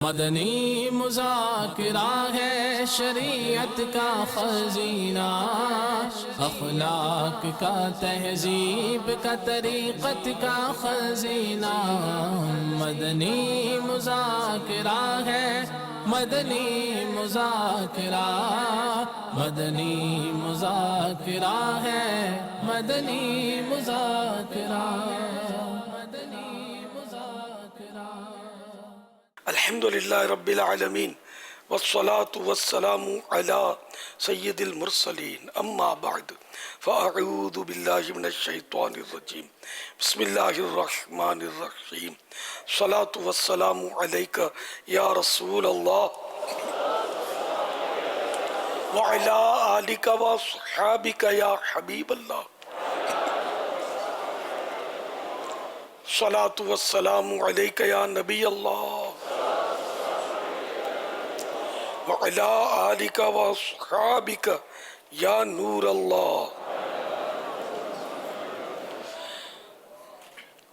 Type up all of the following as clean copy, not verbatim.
مدنی مذاکرہ ہے شریعت کا خزینہ، اخلاق کا تہذیب کا طریقت کا خزینہ۔ مدنی مذاکرہ ہے، مدنی مذاکرہ، مدنی مذاکرہ ہے، مدنی مذاکرہ، مدنی مذاکرہ۔ الحمدللہ رب العالمین والصلاة والسلام علی سید المرسلین، اما بعد فاعوذ باللہ من الشیطان الرجیم، بسم اللہ الرحمن الرحیم۔ صلاة والسلام علیکہ یا رسول اللہ وعلی آلکہ وصحابکہ یا حبیب اللہ۔ صلاة والسلام علیکہ یا نبی اللہ وعلی آلکہ واصحابکہ یا نور اللہ۔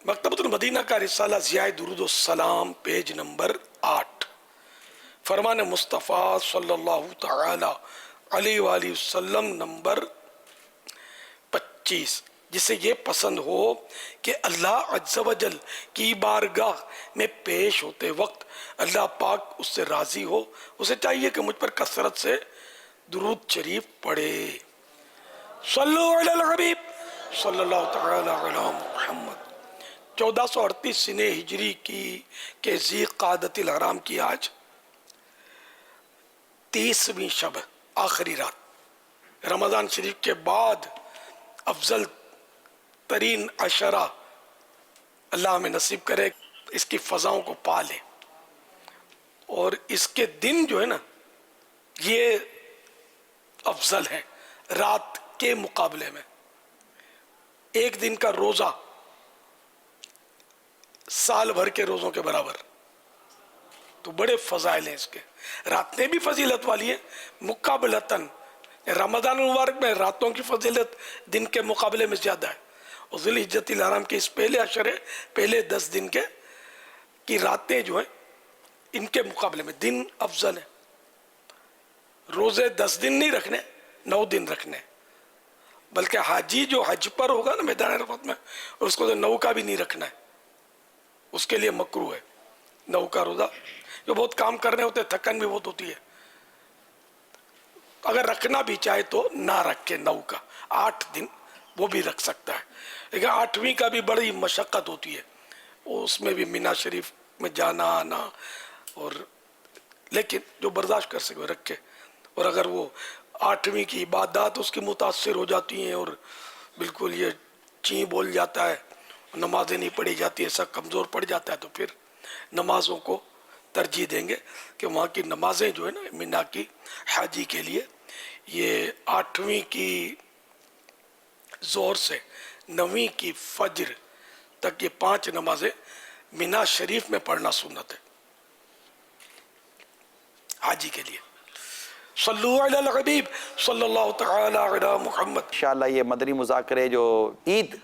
مکتبۃ المدینہ کا رسالہ ضیاء درود السلام، پیج نمبر 8، فرمان مصطفیٰ صلی اللہ تعالی علیہ وآلہ وسلم نمبر 25۔ جسے یہ پسند ہو کہ اللہ عز و جل کی بارگاہ میں پیش ہوتے وقت اللہ پاک اس سے راضی ہو، اسے چاہیے کہ مجھ پر کثرت سے درود شریف پڑھے۔ صلو علی الحبیب صلی اللہ تعالی علی محمد۔ 1438 سنہ ہجری کی کہ ذی قعدۃ الحرام کی آج 30ویں شب، آخری رات، رمضان شریف کے بعد افضل ترین عشرہ اللہ ہمیں نصیب کرے، اس کی فضاؤں کو پالے۔ اور اس کے دن جو ہے نا، یہ افضل ہے رات کے مقابلے میں۔ ایک دن کا روزہ سال بھر کے روزوں کے برابر، تو بڑے فضائل ہیں اس کے۔ راتیں بھی فضیلت والی ہیں مقابلتاً، رمضان المبارک میں راتوں کی فضیلت دن کے مقابلے میں زیادہ ہے، اور ذی الحجۃ الحرام کے اس پہلے عشرے، پہلے 10 دن کے کی راتیں جو ہیں ان کے مقابلے میں دن افضل ہے۔ روزے 10 دن نہیں رکھنے، 9 دن رکھنے، بلکہ حاجی جو حج پر ہوگا نا میدان عرفات میں، اس کو تو 9 کا بھی نہیں رکھنا ہے، اس کے لیے مکروہ ہے 9 کا روزہ۔ جو بہت کام کرنے ہوتے، تھکن بھی بہت ہوتی ہے، اگر رکھنا بھی چاہے تو نہ رکھے 9 کا، 8 دن وہ بھی رکھ سکتا ہے، لیکن 8ویں کا بھی بڑی مشقت ہوتی ہے، اس میں بھی مینا شریف میں جانا آنا، اور لیکن جو برداشت کر سکے وہ رکھے۔ اور اگر وہ 8ویں کی عبادات اس کی متاثر ہو جاتی ہیں اور بالکل یہ چین بول جاتا ہے، نمازیں نہیں پڑھی جاتی، ایسا کمزور پڑ جاتا ہے، تو پھر نمازوں کو ترجیح دیں گے کہ وہاں کی نمازیں جو ہے نا مینا کی حاجی کے لیے، یہ 8ویں کی زور سے 9ویں کی فجر تک یہ 5 نمازیں مینا شریف میں پڑھنا سنت ہے حاجی کے لیے۔ صلو علی الحبیب صلی اللہ تعالی علی محمد۔ انشاءاللہ یہ مدنی مذاکرے جو عید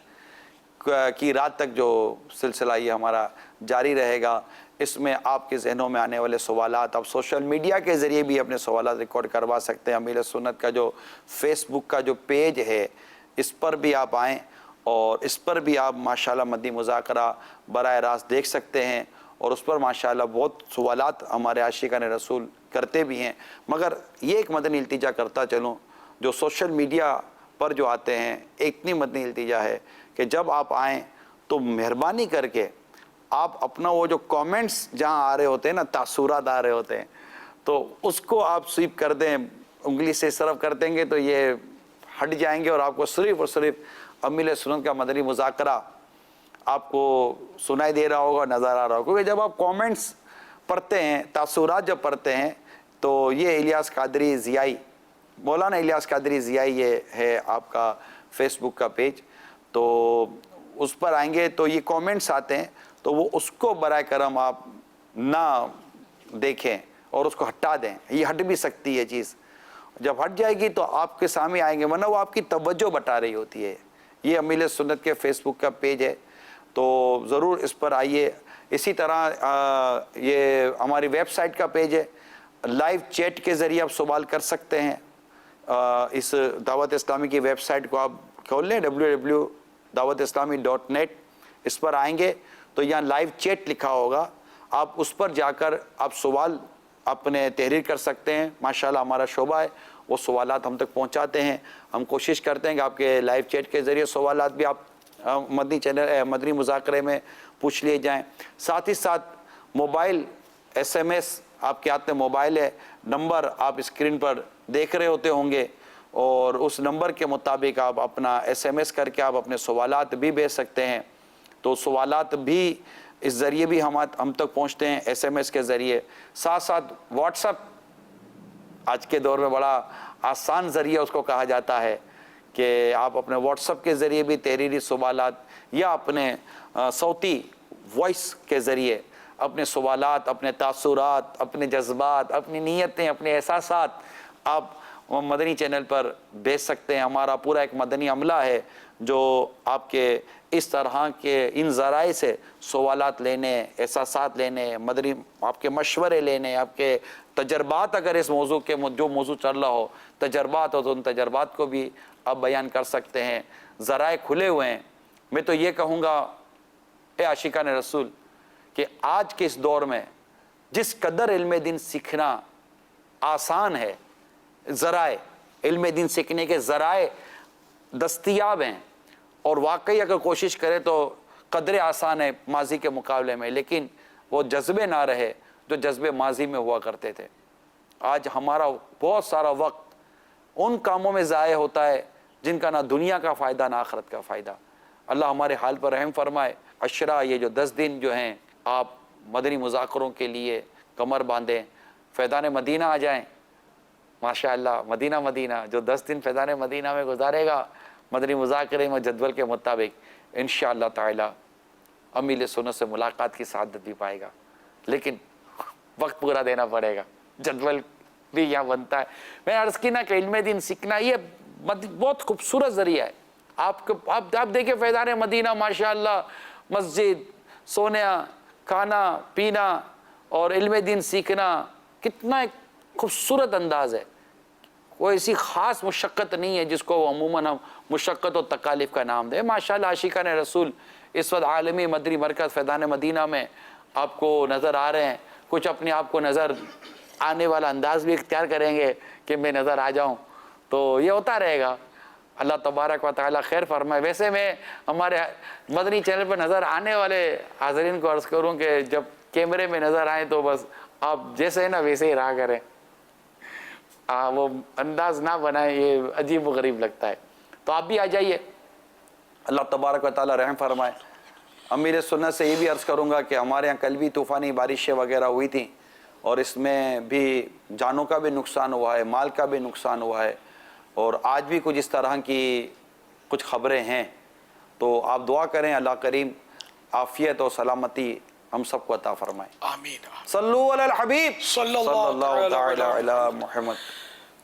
کی رات تک جو سلسلہ یہ ہمارا جاری رہے گا، اس میں آپ کے ذہنوں میں آنے والے سوالات آپ سوشل میڈیا کے ذریعے بھی اپنے سوالات ریکارڈ کروا سکتے ہیں۔ امیر سنت کا جو فیس بک کا جو پیج ہے، اس پر بھی آپ آئیں اور اس پر بھی آپ ماشاءاللہ مدنی مذاکرہ براہ راست دیکھ سکتے ہیں، اور اس پر ماشاءاللہ بہت سوالات ہمارے عاشقان رسول کرتے بھی ہیں۔ مگر یہ ایک مدنی التجا کرتا چلوں، جو سوشل میڈیا پر جو آتے ہیں، ایک اتنی مدنی التجا ہے کہ جب آپ آئیں تو مہربانی کر کے آپ اپنا وہ جو کومنٹس جہاں آ رہے ہوتے ہیں نا، تاثرات آ رہے ہوتے ہیں، تو اس کو آپ سویپ کر دیں، انگلی سے صرف کر دیں گے تو یہ ہٹ جائیں گے، اور آپ کو صرف اور صرف امیر سنت کا مدنی مذاکرہ آپ کو سنائی دے رہا ہوگا، نظر آ رہا ہوگا۔ کیونکہ جب آپ کومنٹس پڑھتے ہیں، تاثرات جب پڑھتے ہیں، تو یہ الیاس قادری ضیائی، مولانا الیاس قادری ضیائی یہ ہے آپ کا فیس بک کا پیج، تو اس پر آئیں گے تو یہ کومنٹس آتے ہیں، تو وہ اس کو برائے کرم آپ نہ دیکھیں اور اس کو ہٹا دیں۔ یہ ہٹ بھی سکتی ہے چیز، جب ہٹ جائے گی تو آپ کے سامنے آئیں گے، ورنہ وہ آپ کی توجہ بٹا رہی ہوتی ہے۔ یہ امیر سنت کے فیس بک کا پیج ہے، تو ضرور اس پر آئیے، اسی طرح یہ ہماری ویب سائٹ کا پیج ہے، لائیو چیٹ کے ذریعے آپ سوال کر سکتے ہیں۔ اس دعوت اسلامی کی ویب سائٹ کو آپ کھول لیں www.dawatIslami.net، اس پر آئیں گے تو یہاں لائیو چیٹ لکھا ہوگا، آپ اس پر جا کر آپ سوال اپنے تحریر کر سکتے ہیں۔ ماشاءاللہ ہمارا شعبہ ہے، وہ سوالات ہم تک پہنچاتے ہیں، ہم کوشش کرتے ہیں کہ آپ کے لائیو چیٹ کے ذریعے سوالات بھی آپ مدنی مذاکرے میں پوچھ لیے جائیں۔ ساتھ ہی ساتھ موبائل SMS، آپ کے ہاتھ میں موبائل ہے، نمبر آپ اسکرین پر دیکھ رہے ہوتے ہوں گے، اور اس نمبر کے مطابق آپ اپنا SMS کر کے آپ اپنے سوالات بھی بھیج سکتے ہیں۔ تو سوالات بھی اس ذریعے بھی ہم تک پہنچتے ہیں SMS کے ذریعے۔ ساتھ ساتھ واٹس ایپ آج کے دور میں بڑا آسان ذریعہ اس کو کہا جاتا ہے کہ آپ اپنے واٹس ایپ کے ذریعے بھی تحریری سوالات یا اپنے صوتی وائس کے ذریعے اپنے سوالات، اپنے تاثرات، اپنے جذبات، اپنی نیتیں، اپنے احساسات آپ مدنی چینل پر بھیج سکتے ہیں۔ ہمارا پورا ایک مدنی عملہ ہے جو آپ کے اس طرح کے ان ذرائع سے سوالات لینے، احساسات لینے، مدنی آپ کے مشورے لینے، آپ کے تجربات، اگر اس موضوع کے جو موضوع چل رہا ہو تجربات ہو تو ان تجربات کو بھی آپ بیان کر سکتے ہیں۔ ذرائع کھلے ہوئے ہیں۔ میں تو یہ کہوں گا اے عاشقان رسول کہ آج کے اس دور میں جس قدر علم دین سیکھنا آسان ہے، ذرائع علم دین سیکھنے کے ذرائع دستیاب ہیں، اور واقعی اگر کوشش کرے تو قدر آسان ہے ماضی کے مقابلے میں، لیکن وہ جذبے نہ رہے جو جذبے ماضی میں ہوا کرتے تھے۔ آج ہمارا بہت سارا وقت ان کاموں میں ضائع ہوتا ہے جن کا نہ دنیا کا فائدہ نہ آخرت کا فائدہ۔ اللہ ہمارے حال پر رحم فرمائے۔ عشرہ یہ جو 10 دن جو ہیں آپ مدنی مذاکروں کے لیے کمر باندھیں، فیضان مدینہ آ جائیں۔ ماشاءاللہ مدینہ جو 10 دن فیضان مدینہ میں گزارے گا مدنی مذاکرے میں جدول کے مطابق، انشاءاللہ تعالی امیل سنت سے ملاقات کی سعادت بھی پائے گا، لیکن وقت پورا دینا پڑے گا، جدول بھی یہاں بنتا ہے۔ میں عرض کی نا کہ علم دین سیکھنا یہ بہت خوبصورت ذریعہ ہے۔ آپ دیکھیں فیضان مدینہ ماشاءاللہ، مسجد، سونا، کھانا پینا اور علم دین سیکھنا کتنا ایک خوبصورت انداز ہے۔ کوئی ایسی خاص مشقت نہیں ہے جس کو عموماً ہم مشقت و تکالیف کا نام دیں۔ ماشاءاللہ عاشقان رسول اس وقت عالمی مدنی مرکز فیضان مدینہ میں آپ کو نظر آ رہے ہیں، کچھ اپنے آپ کو نظر آنے والا انداز بھی اختیار کریں گے کہ میں نظر آ جاؤں، تو یہ ہوتا رہے گا۔ اللہ تبارک و تعالی خیر فرمائے۔ ویسے میں ہمارے مدنی چینل پر نظر آنے والے حاضرین کو عرض کروں کہ جب کیمرے میں نظر آئیں تو بس آپ جیسے ہیں نا ویسے ہی رہا کریں، وہ انداز نہ بنائیں، یہ عجیب و غریب لگتا ہے۔ تو آپ بھی آ جائیے، اللہ تبارک و تعالی رحم فرمائے۔ امیر سنت سے یہ بھی عرض کروں گا کہ ہمارے یہاں کل بھی طوفانی بارشیں وغیرہ ہوئی تھیں، اور اس میں بھی جانوں کا بھی نقصان ہوا ہے، مال کا بھی نقصان ہوا ہے، اور آج بھی کچھ اس طرح کی کچھ خبریں ہیں۔ تو آپ دعا کریں اللہ کریم عافیت اور سلامتی ہم سب کو عطا فرمائے۔ آمین۔ صلو علی الحبیب صلی اللہ تعالی علی محمد۔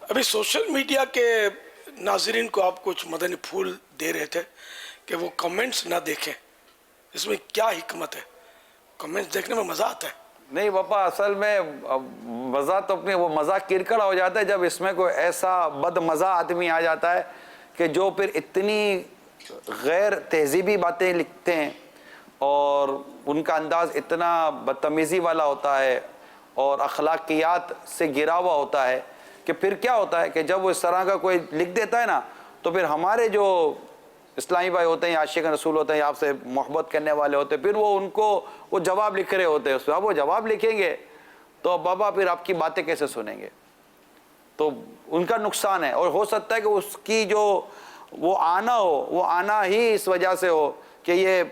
ابھی سوشل میڈیا کے ناظرین کو آپ کچھ مدنی پھول دے رہے تھے کہ وہ کمنٹس نہ دیکھیں، اس میں کیا حکمت ہے؟ کمنٹس دیکھنے میں مزہ آتا ہے۔ نہیں پاپا، اصل میں مزہ تو اپنے وہ مزہ کرکڑ ہو جاتا ہے جب اس میں کوئی ایسا بد مزہ آدمی آ جاتا ہے کہ جو پھر اتنی غیر تہذیبی باتیں لکھتے ہیں اور ان کا انداز اتنا بدتمیزی والا ہوتا ہے اور اخلاقیات سے گرا ہوا ہوتا ہے کہ پھر کیا ہوتا ہے کہ جب وہ اس طرح کا کوئی لکھ دیتا ہے نا تو پھر ہمارے جو اسلامی بھائی ہوتے ہیں، عاشق رسول ہوتے ہیں، آپ سے محبت کرنے والے ہوتے ہیں، پھر وہ ان کو وہ جواب لکھ رہے ہوتے ہیں اس پہ۔ اب وہ جواب لکھیں گے تو بابا پھر آپ کی باتیں کیسے سنیں گے؟ تو ان کا نقصان ہے، اور ہو سکتا ہے کہ اس کی جو وہ آنا ہو، وہ آنا ہی اس وجہ سے ہو کہ یہ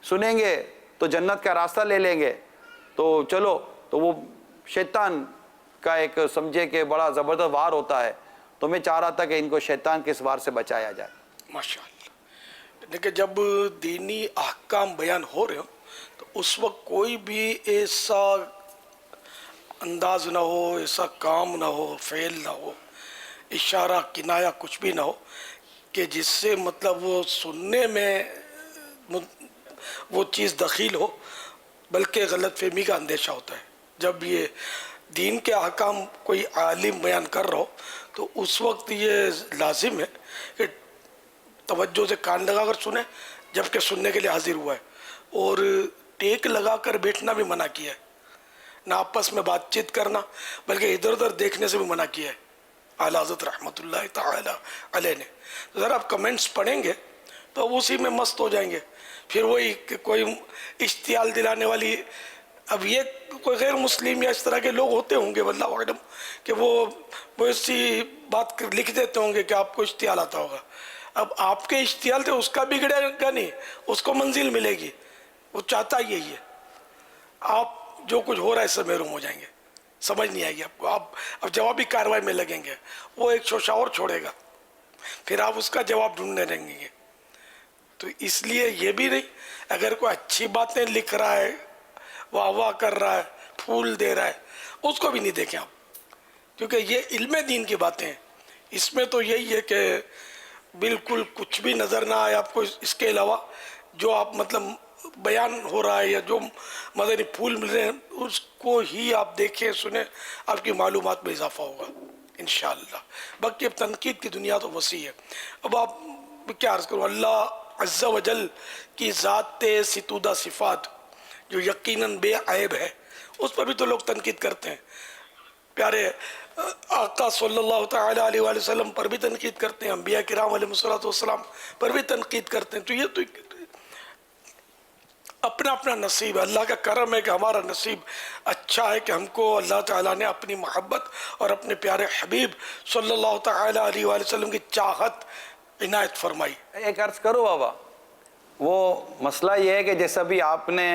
سنیں گے تو جنت کا راستہ لے لیں گے، تو چلو، تو وہ شیطان کا ایک سمجھے کہ بڑا زبردست وار ہوتا ہے۔ تو میں چاہ رہا تھا کہ ان کو شیطان کے اس وار سے بچایا جائے۔ ماشاءاللہ۔ دیکھیں جب دینی احکام بیان ہو رہے ہو تو اس وقت کوئی بھی ایسا انداز نہ ہو، ایسا کام نہ ہو، فعل نہ ہو، اشارہ کنایا کچھ بھی نہ ہو کہ جس سے مطلب وہ سننے میں وہ چیز دخیل ہو، بلکہ غلط فہمی کا اندیشہ ہوتا ہے. جب یہ دین کے احکام کوئی عالم بیان کر رہا ہو تو اس وقت یہ لازم ہے کہ توجہ سے کان لگا کر سنیں، جبکہ سننے کے لیے حاضر ہوا ہے. اور ٹیک لگا کر بیٹھنا بھی منع کیا ہے، نہ آپس میں بات چیت کرنا، بلکہ ادھر ادھر دیکھنے سے بھی منع کیا ہے اعلیٰ حضرت رحمۃ اللہ تعالی علیہ نے. ذرا آپ کمنٹس پڑھیں گے تو اسی میں مست ہو جائیں گے. پھر وہی کہ کوئی اشتعال دلانے والی، اب یہ کوئی غیر مسلم یا اس طرح کے لوگ ہوتے ہوں گے واللہ اعلم کہ وہ ایسی بات لکھ دیتے ہوں گے کہ آپ کو اشتعال آتا ہوگا. اب آپ کے اشتعال سے اس کا بگڑے گا نہیں، اس کو منزل ملے گی، وہ چاہتا یہی ہے. آپ جو کچھ ہو رہا ہے اس سے محروم ہو جائیں گے، سمجھ نہیں آئے گی آپ کو. آپ اب جوابی کارروائی میں لگیں گے، وہ ایک شوشہ اور چھوڑے گا، پھر آپ اس کا جواب ڈھونڈنے رہیں گے. تو اس لیے یہ بھی نہیں، اگر کوئی اچھی باتیں لکھ رہا ہے، واہ واہ کر رہا ہے، پھول دے رہا ہے، اس کو بھی نہیں دیکھیں آپ، کیونکہ یہ علم دین کی باتیں ہیں. اس میں تو یہی ہے کہ بالکل کچھ بھی نظر نہ آئے آپ کو اس کے علاوہ، جو آپ مطلب بیان ہو رہا ہے یا جو مدنی پھول مل رہے ہیں اس کو ہی آپ دیکھیں سنیں، آپ کی معلومات میں اضافہ ہوگا انشاءاللہ. باقی اب تنقید کی دنیا تو وسیع ہے. اب آپ کیا عرض کروں، اللہ عز و جل کی ذات ستودہ صفات جو یقیناً بے عیب ہے، اس پر بھی تو لوگ تنقید کرتے ہیں. پیارے آقا صلی اللہ تعالیٰ علیہ وآلہ وسلم پر بھی تنقید کرتے ہیں، انبیاء کرام علیہ السلام پر بھی تنقید کرتے ہیں. تو یہ تو اپنا اپنا نصیب ہے. اللہ کا کرم ہے کہ ہمارا نصیب اچھا ہے کہ ہم کو اللہ تعالیٰ نے اپنی محبت اور اپنے پیارے حبیب صلی اللہ تعالیٰ علیہ وآلہ وسلم کی چاہت عنایت فرمائی. ایک عرض کرو بابا، وہ مسئلہ یہ ہے کہ جیسا بھی آپ نے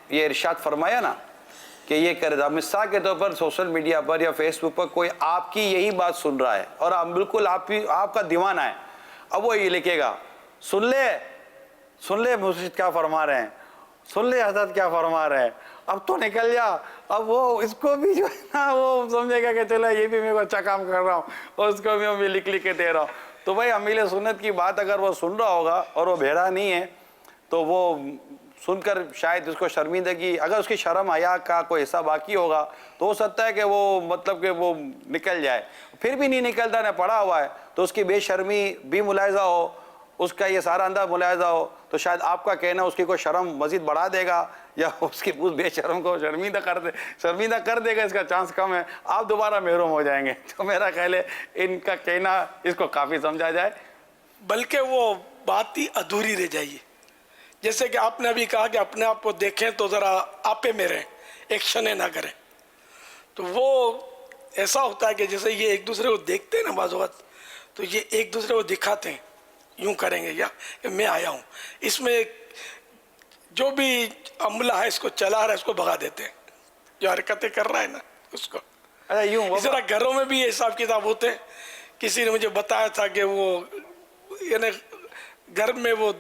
یہ ارشاد فرمایا نا کہ یہ کر دا، مثال کے طور پر سوشل میڈیا پر یا فیس بک پر کوئی آپ کی یہی بات سن رہا ہے اور بالکل آپ کا دیوانہ ہے، اب وہ یہ لکھے گا سن لے مرشد کیا فرما رہے ہیں، سن لے حضرت کیا فرما رہے ہیں، اب تو نکل جا. اب وہ اس کو بھی جو ہے نا وہ سمجھے گا کہ چلو یہ بھی میں کو اچھا کام کر رہا ہوں اور اس کو بھی لکھ کے دے رہا ہوں. تو بھائی امیل سنت کی بات اگر وہ سن رہا ہوگا اور وہ بھیڑا نہیں ہے تو وہ سن کر شاید اس کو شرمندگی، اگر اس کی شرم حیا کا کوئی حصہ باقی ہوگا تو ہو سکتا ہے کہ وہ مطلب کہ وہ نکل جائے. پھر بھی نہیں نکلتا، نہ پڑا ہوا ہے تو اس کی بے شرمی بھی ملاحظہ ہو، اس کا یہ سارا انداز ملاحظہ ہو تو شاید آپ کا کہنا اس کی کوئی شرم مزید بڑھا دے گا یا اس کی اس بے شرم کو شرمندہ کر دے گا، اس کا چانس کم ہے، آپ دوبارہ محروم ہو جائیں گے. تو میرا خیال ہے ان کا کہنا اس کو کافی سمجھا جائے، بلکہ وہ بات ہی ادھوری رہ جائیے. جیسے کہ آپ نے ابھی کہا کہ اپنے آپ کو دیکھیں تو ذرا آپے میں رہیں، ایکشنیں نہ کریں. تو وہ ایسا ہوتا ہے کہ جیسے یہ ایک دوسرے کو دیکھتے ہیں نا بعض اوقات، تو یہ ایک دوسرے کو دکھاتے ہیں یوں کریں گے یا کہ میں آیا ہوں. اس میں جو بھی عملہ ہے اس کو چلا رہا ہے اس کو بھگا دیتے ہیں، جو حرکتیں کر رہا ہے نا اس کو. اس طرح گھروں میں بھی یہ حساب کتاب ہوتے ہیں. کسی نے مجھے بتایا تھا کہ وہ یعنی گھر میں وہ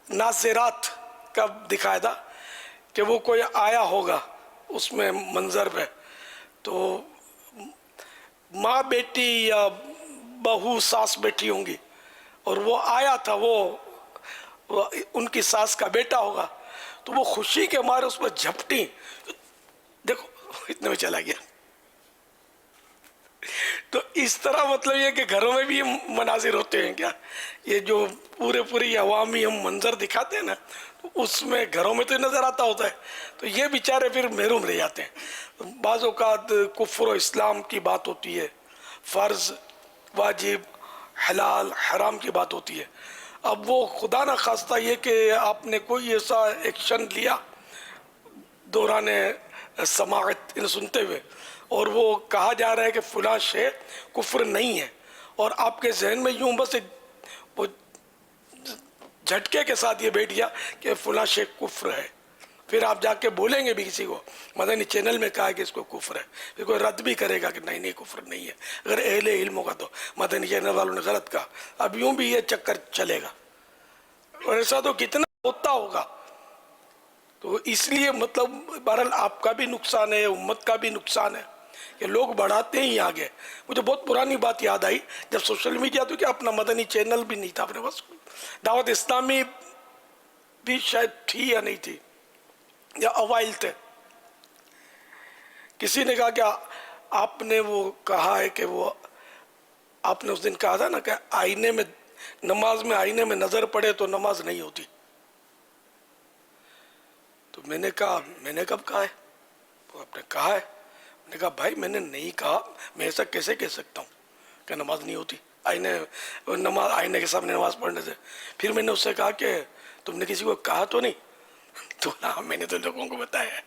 ناظرات کا دکھایا تھا کہ وہ کوئی آیا ہوگا اس میں منظر پہ، تو ماں بیٹی یا بہو ساس بیٹھی ہوں گی اور وہ آیا تھا، وہ ان کی ساس کا بیٹا ہوگا، تو وہ خوشی کے مارے اس پر جھپٹی، دیکھو اتنے میں چلا گیا. تو اس طرح مطلب یہ کہ گھروں میں بھی یہ مناظر ہوتے ہیں کیا، یہ جو پوری عوامی ہم منظر دکھاتے ہیں نا اس میں گھروں میں تو نظر آتا ہوتا ہے. تو یہ بیچارے پھر محروم رہ جاتے ہیں. بعض اوقات کفر و اسلام کی بات ہوتی ہے، فرض واجب حلال حرام کی بات ہوتی ہے. اب وہ خدا نہ خواستہ یہ کہ آپ نے کوئی ایسا ایکشن لیا دوران سماعت سنتے ہوئے اور وہ کہا جا رہا ہے کہ فلاں شے کفر نہیں ہے، اور آپ کے ذہن میں یوں بس وہ جھٹکے کے ساتھ یہ بیٹھ گیا کہ فلاں شے کفر ہے. پھر آپ جا کے بولیں گے بھی کسی کو مدنی چینل میں کہا کہ اس کو کفر ہے، پھر کوئی رد بھی کرے گا کہ نہیں کفر نہیں ہے. اگر اہل علم ہوگا تو مدنی چینل والوں نے غلط کہا. اب یوں بھی یہ چکر چلے گا اور ایسا تو کتنا ہوتا ہوگا. تو اس لیے مطلب بہرحال آپ کا بھی نقصان ہے، امت کا بھی نقصان ہے کہ لوگ بڑھاتے ہی آگے. مجھے بہت پرانی بات یاد آئی جب سوشل میڈیا تو کیا اپنا مدنی چینل بھی نہیں تھا اپنے پاس. دعوت اسلامی بھی شاید تھی یا نہیں تھی یا اوائل تھے. کسی نے کہا کہ آپ نے وہ کہا ہے کہ وہ آپ نے اس دن کہا تھا نا کہ آئینے میں نماز میں آئینے میں نظر پڑے تو نماز نہیں ہوتی. تو میں نے کہا میں نے کب کہا ہے؟ تو آپ نے کہا ہے. میں نے کہا بھائی میں نے نہیں کہا, میں ایسا کیسے کہہ سکتا ہوں کہ نماز نہیں ہوتی آئینے کے سامنے نماز پڑھنے سے. پھر میں نے اس سے کہا کہ تم نے کسی کو کہا تو نہیں؟ تو ہاں میں نے تو لوگوں کو بتایا ہے.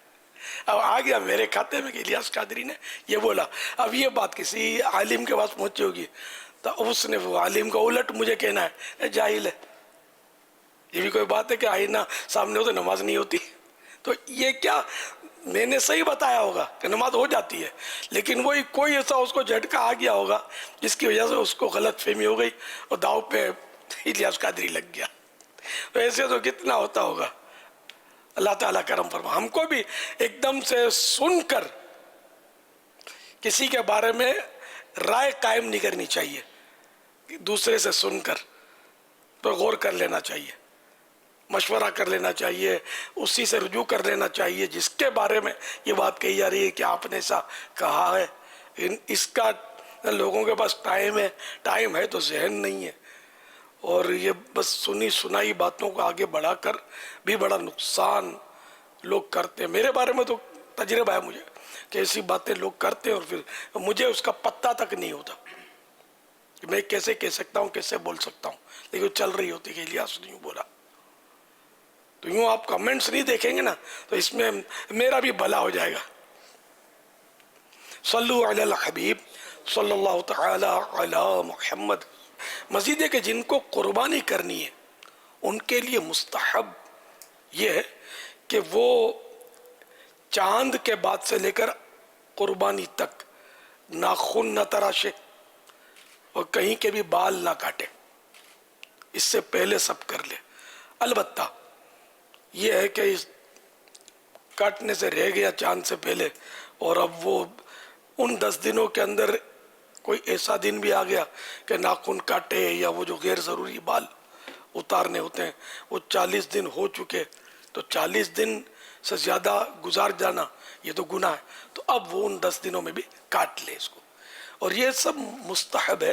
اب آ گیا میرے کھاتے میں کہ الیاس قادری نے یہ بولا. اب یہ بات کسی عالم کے پاس پہنچی ہوگی تو اس نے وہ عالم کا الٹ مجھے کہنا ہے جاہل ہے. یہ بھی کوئی بات ہے کہ آئینہ سامنے ہو تو نماز نہیں ہوتی؟ تو یہ کیا, میں نے صحیح بتایا ہوگا کہ نماز ہو جاتی ہے, لیکن وہی کوئی ایسا اس کو جھٹکا آ گیا ہوگا جس کی وجہ سے اس کو غلط فہمی ہو گئی اور داؤ پہ الیاس قادری لگ گیا. تو ایسے تو کتنا ہوتا ہوگا. اللہ تعالیٰ کرم فرما. ہم کو بھی ایک دم سے سن کر کسی کے بارے میں رائے قائم نہیں کرنی چاہیے. دوسرے سے سن کر تو غور کر لینا چاہیے, مشورہ کر لینا چاہیے, اسی سے رجوع کر لینا چاہیے جس کے بارے میں یہ بات کہی جا رہی ہے کہ آپ نے ایسا کہا ہے. اس کا لوگوں کے پاس ٹائم ہے تو ذہن نہیں ہے, اور یہ بس سنی سنائی باتوں کو آگے بڑھا کر بھی بڑا نقصان لوگ کرتے ہیں. میرے بارے میں تو تجربہ ہے مجھے کہ ایسی باتیں لوگ کرتے ہیں اور پھر مجھے اس کا پتہ تک نہیں ہوتا کہ میں کیسے کہہ سکتا ہوں, کیسے بول سکتا ہوں, لیکن چل رہی ہوتی کہ الیاس نے یوں بولا. تو یوں آپ کمنٹس نہیں دیکھیں گے نا تو اس میں میرا بھی بھلا ہو جائے گا. صلو علی الحبیب صلی اللہ تعالی علی محمد. مزید ہے کہ جن کو قربانی کرنی ہے ان کے لیے مستحب یہ ہے کہ وہ چاند کے بعد سے لے کر قربانی تک ناخن نہ تراشے اور کہیں کے بھی بال نہ کاٹے. اس سے پہلے سب کر لے. البتہ یہ ہے کہ اس کاٹنے سے رہ گیا چاند سے پہلے اور اب وہ ان 10 دنوں کے اندر کوئی ایسا دن بھی آ گیا کہ ناخن کاٹے یا وہ جو غیر ضروری بال اتارنے ہوتے ہیں وہ 40 دن ہو چکے تو 40 دن سے زیادہ گزار جانا یہ تو گناہ ہے. تو اب وہ ان 10 دنوں میں بھی کاٹ لے اس کو. اور یہ سب مستحب ہے.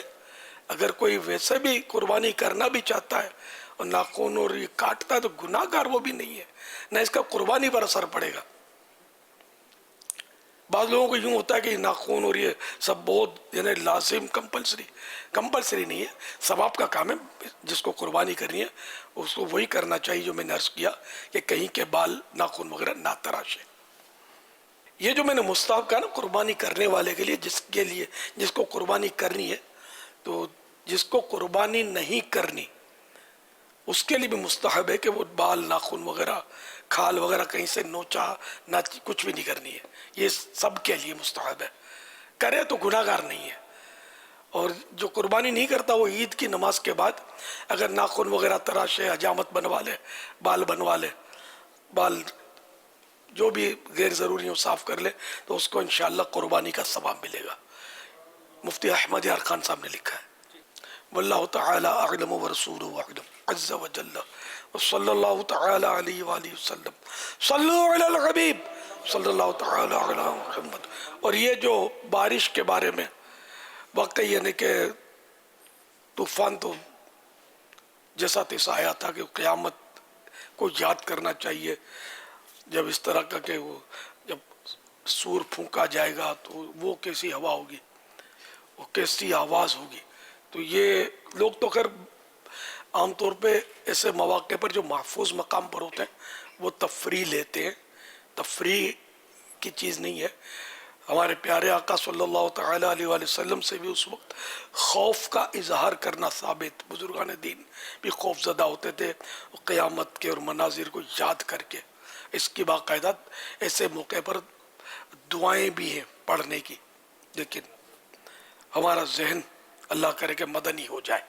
اگر کوئی ویسے بھی قربانی کرنا بھی چاہتا ہے اور ناخن اور یہ کاٹتا ہے تو گناہ گار وہ بھی نہیں ہے, نہ اس کا قربانی پر اثر پڑے گا. بعض لوگوں کو یوں ہوتا ہے کہ ناخن اور یہ سب بہت یعنی لازم کمپلسری نہیں ہے, ثواب کا کام ہے. جس کو قربانی کرنی ہے اس کو وہی کرنا چاہیے جو میں نے عرض کیا کہ کہیں کے بال ناخن وغیرہ نہ تراشے. یہ جو میں نے مستحب کہا نا قربانی کرنے والے کے لیے جس کو قربانی کرنی ہے, تو جس کو قربانی نہیں کرنی اس کے لیے بھی مستحب ہے کہ وہ بال ناخن وغیرہ کھال وغیرہ کہیں سے نوچا نہ کچھ بھی نہیں کرنی ہے. یہ سب کے لیے مستحب ہے. کرے تو گناہ گار نہیں ہے. اور جو قربانی نہیں کرتا وہ عید کی نماز کے بعد اگر ناخن وغیرہ تراشے, حجامت بنوا لے, بال بنوا لے, بال جو بھی غیر ضروری ہو صاف کر لے تو اس کو انشاءاللہ قربانی کا ثواب ملے گا. مفتی احمد یار خان صاحب نے لکھا ہے. واللہ تعالی اعلم ورسولہ اعلم عز وجل وصلی اللہ تعالی علیہ وآلہ وسلم. صلو علی الحبیب صلی اللہ تعالی علی محمد. اور یہ جو بارش کے بارے میں واقعی یعنی کہ طوفان تو جیسا تیسا آیا تھا کہ قیامت کو یاد کرنا چاہیے. جب اس طرح کا کہ وہ جب سور پھونکا جائے گا تو وہ کیسی ہوا ہوگی, وہ کیسی آواز ہوگی. تو یہ لوگ تو خیر عام طور پہ ایسے مواقع پر جو محفوظ مقام پر ہوتے ہیں وہ تفریح لیتے ہیں. تفریح کی چیز نہیں ہے. ہمارے پیارے آقا صلی اللہ تعالی علیہ وآلہ وسلم سے بھی اس وقت خوف کا اظہار کرنا ثابت. بزرگان دین بھی خوف زدہ ہوتے تھے قیامت کے اور مناظر کو یاد کر کے. اس کی باقاعدہ ایسے موقع پر دعائیں بھی ہیں پڑھنے کی, لیکن ہمارا ذہن اللہ کرے کہ مدنی ہو جائے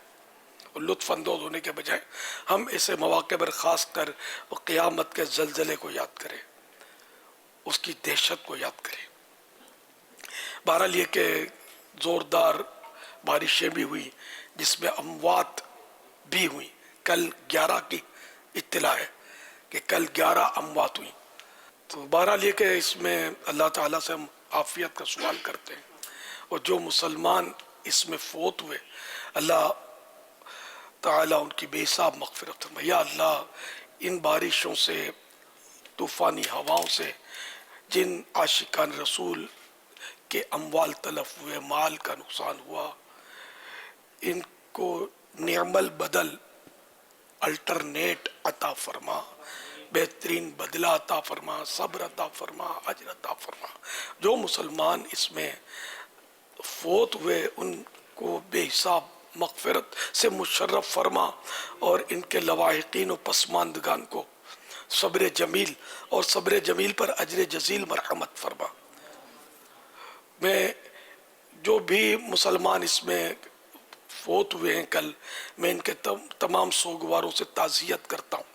اور لطف اندوز ہونے کے بجائے ہم ایسے مواقع پر خاص کر قیامت کے زلزلے کو یاد کریں, اس کی دہشت کو یاد کریں. بہرحال یہ کہ زوردار بارشیں بھی ہوئی جس میں اموات بھی ہوئی. کل 11 کی اطلاع ہے کہ کل 11 اموات ہوئی. تو بہرحال یہ کہ اس میں اللہ تعالیٰ سے ہم عافیت کا سوال کرتے ہیں، اور جو مسلمان اس میں فوت ہوئے اللہ تعالیٰ ان کی بے حساب مغفرت فرمائے. یا اللہ ان بارشوں سے، طوفانی ہواؤں سے جن عاشقان رسول کے اموال تلف ہوئے، مال کا نقصان ہوا، ان کو نعم البدل، الٹرنیٹ عطا فرما، بہترین بدلہ عطا فرما، صبر عطا فرما، اجر عطا فرما. جو مسلمان اس میں فوت ہوئے ان کو بے حساب مغفرت سے مشرف فرما، اور ان کے لواحقین و پسماندگان کو صبر جمیل اور صبر جمیل پر اجر جزیل مرحمت فرما. میں جو بھی مسلمان اس میں فوت ہوئے ہیں کل، میں ان کے تمام سوگواروں سے تعزیت کرتا ہوں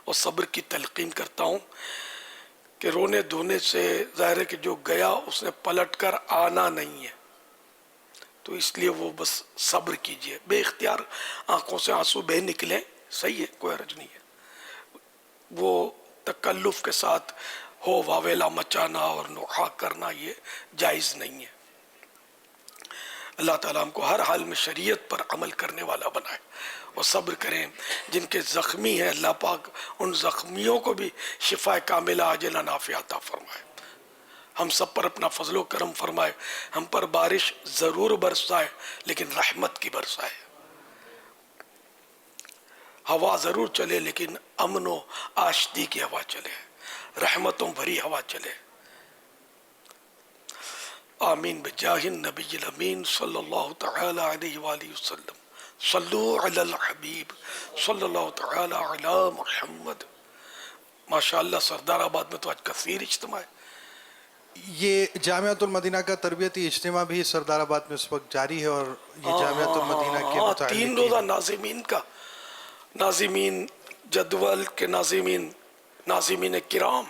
اور صبر کی تلقین کرتا ہوں کہ رونے دھونے سے ظاہر ہے کہ جو گیا اس نے پلٹ کر آنا نہیں ہے، تو اس لیے وہ بس صبر کیجئے. بے اختیار آنکھوں سے آنسو بہہ نکلیں، صحیح ہے، کوئی حرج نہیں ہے. وہ تکلف کے ساتھ ہو واویلا مچانا اور نوحہ کرنا یہ جائز نہیں ہے. اللہ تعالیٰ ہم کو ہر حال میں شریعت پر عمل کرنے والا بنائے اور صبر کریں. جن کے زخمی ہیں اللہ پاک ان زخمیوں کو بھی شفا کاملہ عاجلہ نافعہ عطا فرمائے. ہم سب پر اپنا فضل و کرم فرمائے. ہم پر بارش ضرور برسائے لیکن رحمت کی برسائے. ہوا ضرور چلے لیکن امن و آشتی کی ہوا چلے، رحمتوں بھری ہوا چلے. آمین بجاہ النبی الامین صلی اللہ تعالی علیہ وآلہ وسلم. صلو علی الحبیب صلی اللہ تعالی علی محمد. ماشاءاللہ سردار آباد میں تو آج کثیر اجتماع ہے. یہ جامعۃ المدینہ کا تربیتی اجتماع بھی سردار آباد میں اس وقت جاری ہے، اور یہ جامعۃ المدینہ کے 3 متعلق روزہ ناظمین کا، ناظمین جدول کے ناظمین، ناظمین کرام،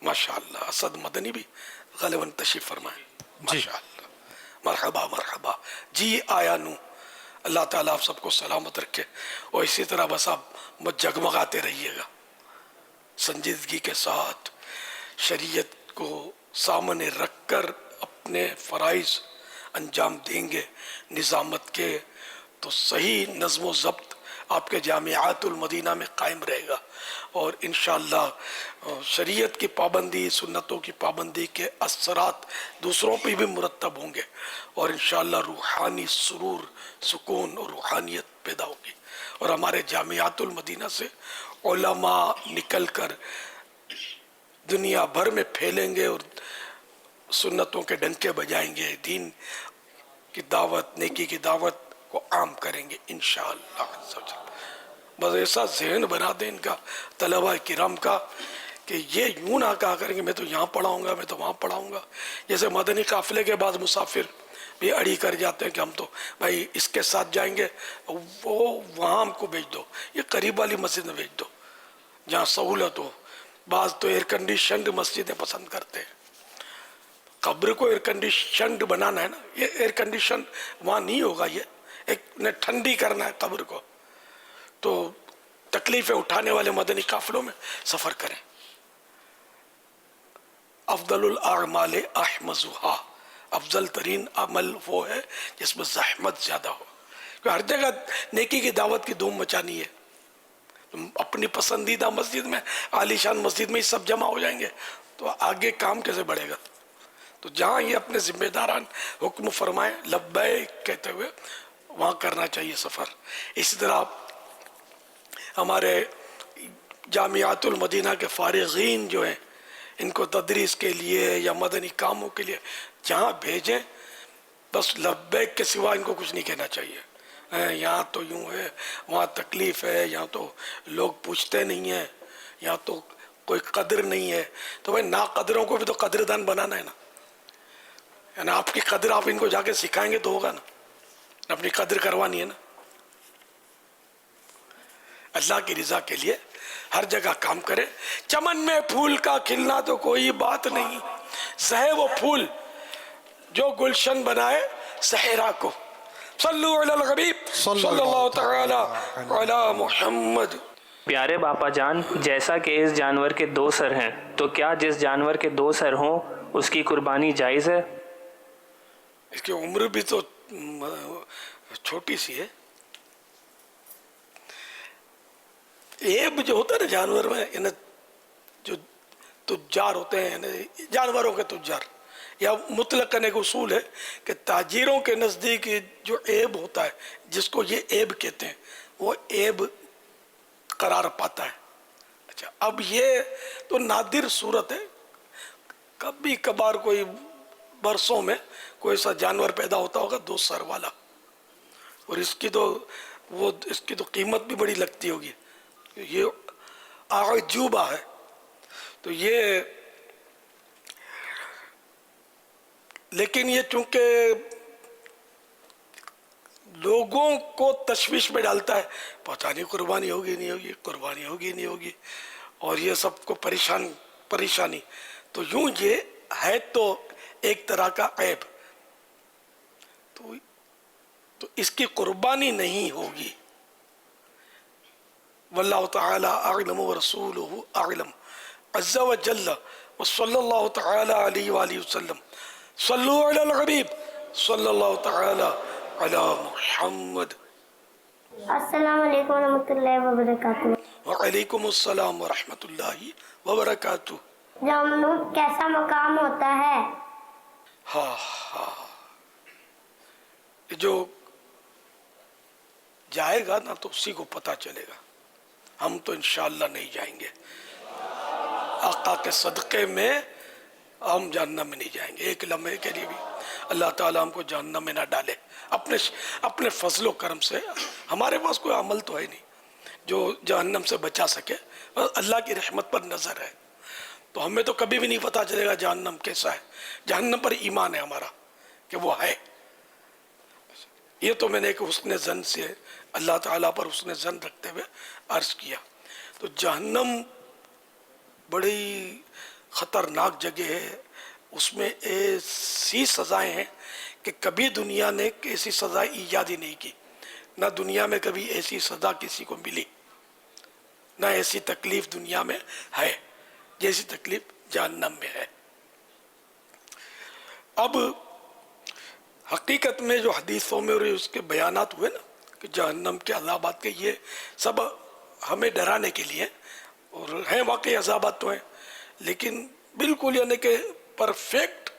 ماشاءاللہ. اسد مدنی بھی غالباً تشریف فرمائیں. ماشاءاللہ، مرحبا مرحبا. جی آیا نو. اللہ تعالیٰ آپ سب کو سلامت رکھے، اور اسی طرح بس آپ جگمگاتے رہیے گا، سنجیدگی کے ساتھ شریعت کو سامنے رکھ کر اپنے فرائض انجام دیں گے نظامت کے، تو صحیح نظم و ضبط آپ کے جامعات المدینہ میں قائم رہے گا، اور انشاءاللہ شریعت کی پابندی، سنتوں کی پابندی کے اثرات دوسروں پہ بھی مرتب ہوں گے، اور انشاءاللہ روحانی سرور، سکون اور روحانیت پیدا ہوگی. اور ہمارے جامعات المدینہ سے علماء نکل کر دنیا بھر میں پھیلیں گے اور سنتوں کے ڈنکے بجائیں گے، دین کی دعوت، نیکی کی دعوت کو عام کریں گے انشاءاللہ. بس ایسا ذہن بنا دیں ان کا، طلبہ کرام کا، کہ یہ یوں نہ کہا کریں گے میں تو یہاں پڑھاؤں گا، میں تو وہاں پڑھاؤں گا. جیسے مدنی قافلے کے بعد مسافر بھی اڑی کر جاتے ہیں کہ ہم تو بھائی اس کے ساتھ جائیں گے، وہ وہاں ہم کو بھیج دو، یہ قریب والی مسجد میں بھیج دو جہاں سہولت ہو. بعض تو ایئر کنڈیشنڈ مسجدیں پسند کرتے ہیں. قبر کو ایئر کنڈیشنڈ بنانا ہے نا، یہ ایئر کنڈیشن وہاں نہیں ہوگا، یہ ایک نے ٹھنڈی کرنا ہے قبر کو. تو تکلیفیں اٹھانے والے مدنی قافلوں میں سفر کریں. افضل الاعمال احمزها، افضل ترین عمل وہ ہے جس میں زحمت زیادہ ہو. ہر جگہ نیکی کی دعوت کی دھوم مچانی ہے. اپنی پسندیدہ مسجد میں، عالی شان مسجد میں ہی سب جمع ہو جائیں گے تو آگے کام کیسے بڑھے گا؟ تو جہاں یہ اپنے ذمہ داران حکم فرمائیں لبیک کہتے ہوئے وہاں کرنا چاہیے سفر. اسی طرح ہمارے جامعات المدینہ کے فارغین جو ہیں، ان کو تدریس کے لیے یا مدنی کاموں کے لیے جہاں بھیجیں، بس لبیک کے سوا ان کو کچھ نہیں کہنا چاہیے. یہاں تو یوں ہے، وہاں تکلیف ہے، یہاں تو لوگ پوچھتے نہیں ہیں، یہاں تو کوئی قدر نہیں ہے. تو بھائی ناقدروں کو بھی تو قدردان بنانا ہے نا. یعنی آپ کی قدر آپ ان کو جا کے سکھائیں گے تو ہوگا نا، اپنی قدر کروانی ہے نا. اللہ کی رضا کے لیے ہر جگہ کام کرے. چمن میں پھول کا کھلنا تو کوئی بات نہیں، سہے وہ پھول جو گلشن بنائے صحرا کو. صلو علی الحبیب صلی اللہ تعالی علی محمد. پیارے باپا جان، جیسا کہ اس جانور کے 2 سر ہیں، تو کیا جس جانور کے 2 سر ہوں اس کی قربانی جائز ہے؟ اس کی عمر بھی تو چھوٹی سی ہے. ایب جو ہوتا ہے نا جانور میں، جو تجار ہوتے ہیں، جانوروں کے تجار، یا مطلقاً ایک اصول ہے کہ تاجروں کے نزدیک جو عیب ہوتا ہے، جس کو یہ عیب کہتے ہیں، وہ عیب قرار پاتا ہے. اچھا، اب یہ تو نادر صورت ہے، کبھی کبھار کوئی برسوں میں کوئی ایسا جانور پیدا ہوتا ہوگا 2 سر والا، اور اس کی تو قیمت بھی بڑی لگتی ہوگی. یہ عجوبہ ہے. تو یہ لیکن یہ چونکہ لوگوں کو تشویش میں ڈالتا ہے، پتہ نہیں قربانی ہوگی نہیں ہوگی، قربانی ہوگی نہیں ہوگی، اور یہ سب کو پریشانی. تو یوں یہ ہے تو ایک طرح کا عیب، تو اس کی قربانی نہیں ہوگی. واللہ تعالی اعلم ورسولہ اعلم عز وجل وصلی اللہ تعالی علیہ وآلہ وسلم. صلو علی الحبیب صلی اللہ تعالی علی محمد. السلام علیکم ورحمۃ اللہ وبرکاتہ. وعلیکم السلام ورحمۃ اللہ وبرکاتہ. جہنم کیسا مقام ہوتا ہے؟ ہاں، جو جائے گا نا تو اسی کو پتہ چلے گا. ہم تو انشاءاللہ نہیں جائیں گے، آقا کے صدقے میں ہم جہنم میں نہیں جائیں گے ایک لمحے کے لیے بھی. اللہ تعالیٰ ہم کو جہنم میں نہ ڈالے اپنے فضل و کرم سے. ہمارے پاس کوئی عمل تو ہے نہیں جو جہنم سے بچا سکے، اللہ کی رحمت پر نظر ہے. تو ہمیں تو کبھی بھی نہیں پتہ چلے گا جہنم کیسا ہے. جہنم پر ایمان ہے ہمارا کہ وہ ہے. یہ تو میں نے ایک حسن ظن سے اللہ تعالیٰ پر حسن ظن رکھتے ہوئے عرض کیا. تو جہنم بڑی خطرناک جگہ ہے، اس میں ایسی سزائیں ہیں کہ کبھی دنیا نے ایسی سزا ایجاد ہی نہیں کی. نہ دنیا میں کبھی ایسی سزا کسی کو ملی، نہ ایسی تکلیف دنیا میں ہے جیسی تکلیف جہنم میں ہے. اب حقیقت میں جو حدیثوں میں اور اس کے بیانات ہوئے نا کہ جہنم کے عذابات کے، یہ سب ہمیں ڈرانے کے لیے، اور ہیں واقعی عذابات تو ہیں، لیکن بالکل یعنی کہ پرفیکٹ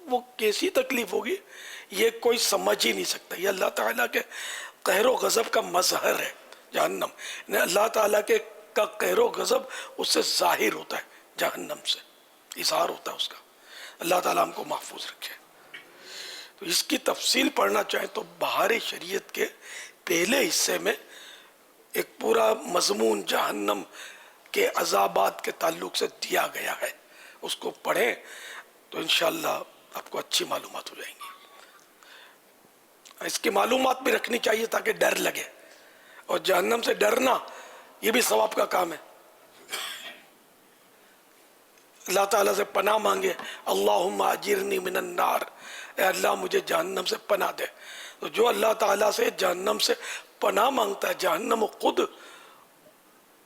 وہ کیسی تکلیف ہوگی یہ کوئی سمجھ ہی نہیں سکتا. یہ اللہ تعالیٰ کے قہر و غضب کا مظہر ہے جہنم. اللہ تعالیٰ کے کا قہر و غضب اس سے ظاہر ہوتا ہے، جہنم سے اظہار ہوتا ہے اس کا. اللہ تعالیٰ ہم کو محفوظ رکھے. تو اس کی تفصیل پڑھنا چاہیں تو بہار شریعت کے پہلے حصے میں ایک پورا مضمون جہنم کے عذابات کے تعلق سے دیا گیا ہے. اس کو پڑھیں تو انشاءاللہ آپ کو اچھی معلومات ہو جائیں گی. اس کی معلومات بھی رکھنی چاہیے تاکہ ڈر لگے، اور جہنم سے ڈرنا یہ بھی ثواب کا کام ہے. اللہ تعالیٰ سے پناہ مانگے، اللہم اجرنی من النار، اے اللہ مجھے جہنم سے پناہ دے. تو جو اللہ تعالیٰ سے جہنم سے پناہ مانگتا ہے، جہنم خود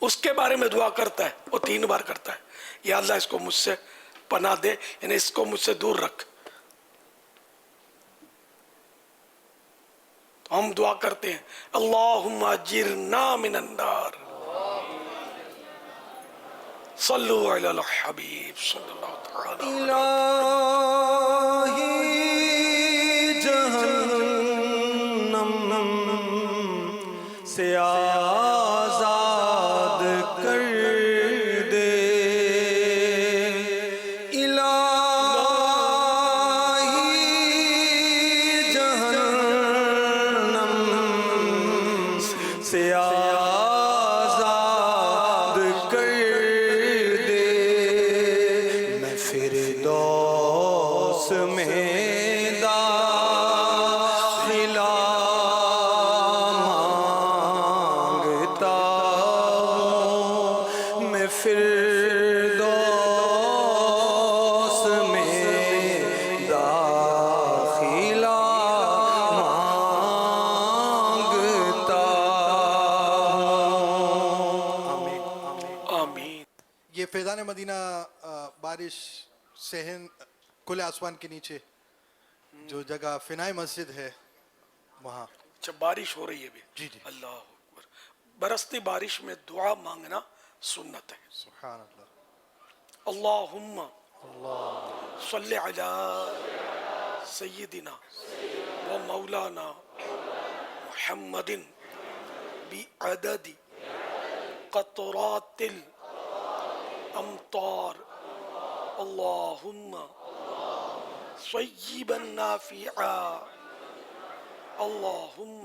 اس کے بارے میں دعا کرتا ہے، وہ 3 بار کرتا ہے، یا اللہ اس کو مجھ سے پناہ دے، یعنی اس کو مجھ سے دور رکھ. ہم دعا کرتے ہیں اللہم اجرنا من النار. صلو علی الحبیب صلی اللہ تعالی الہی جہنم سے آزاد کر دے. الہی جہنم سے آزاد کر دے. میں فردوس میں داخلہ مانگتا ہوں. میں فردوس میں داخلہ مانگتا ہوں. مدینہ بارش صحن کھلے آسمان کے نیچے جو جگہ فنائے مسجد ہے وہاں اچھا بارش ہو رہی ہے بھی؟ جی جی اللہ اکبر. برستی بارش میں دعا مانگنا سنت ہے. سبحان اللہ. اللہم صلی علی سیدنا و مولانا محمد بعدد قطرات الامطار اللہم صیبا نافعا اللہم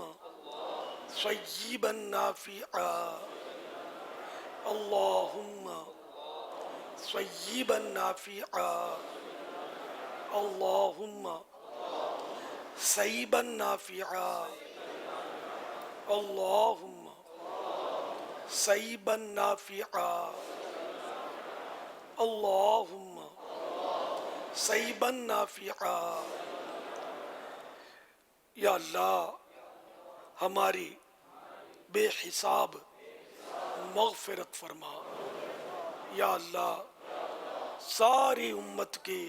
صیبا نافعا اللہم صیبا نافعا اللہم صیبا نافعا اللہم صیبا نافعا اللہم صیبا نافعا. یا اللہ ہماری بے حساب مغفرت فرما. یا اللہ ساری امت کی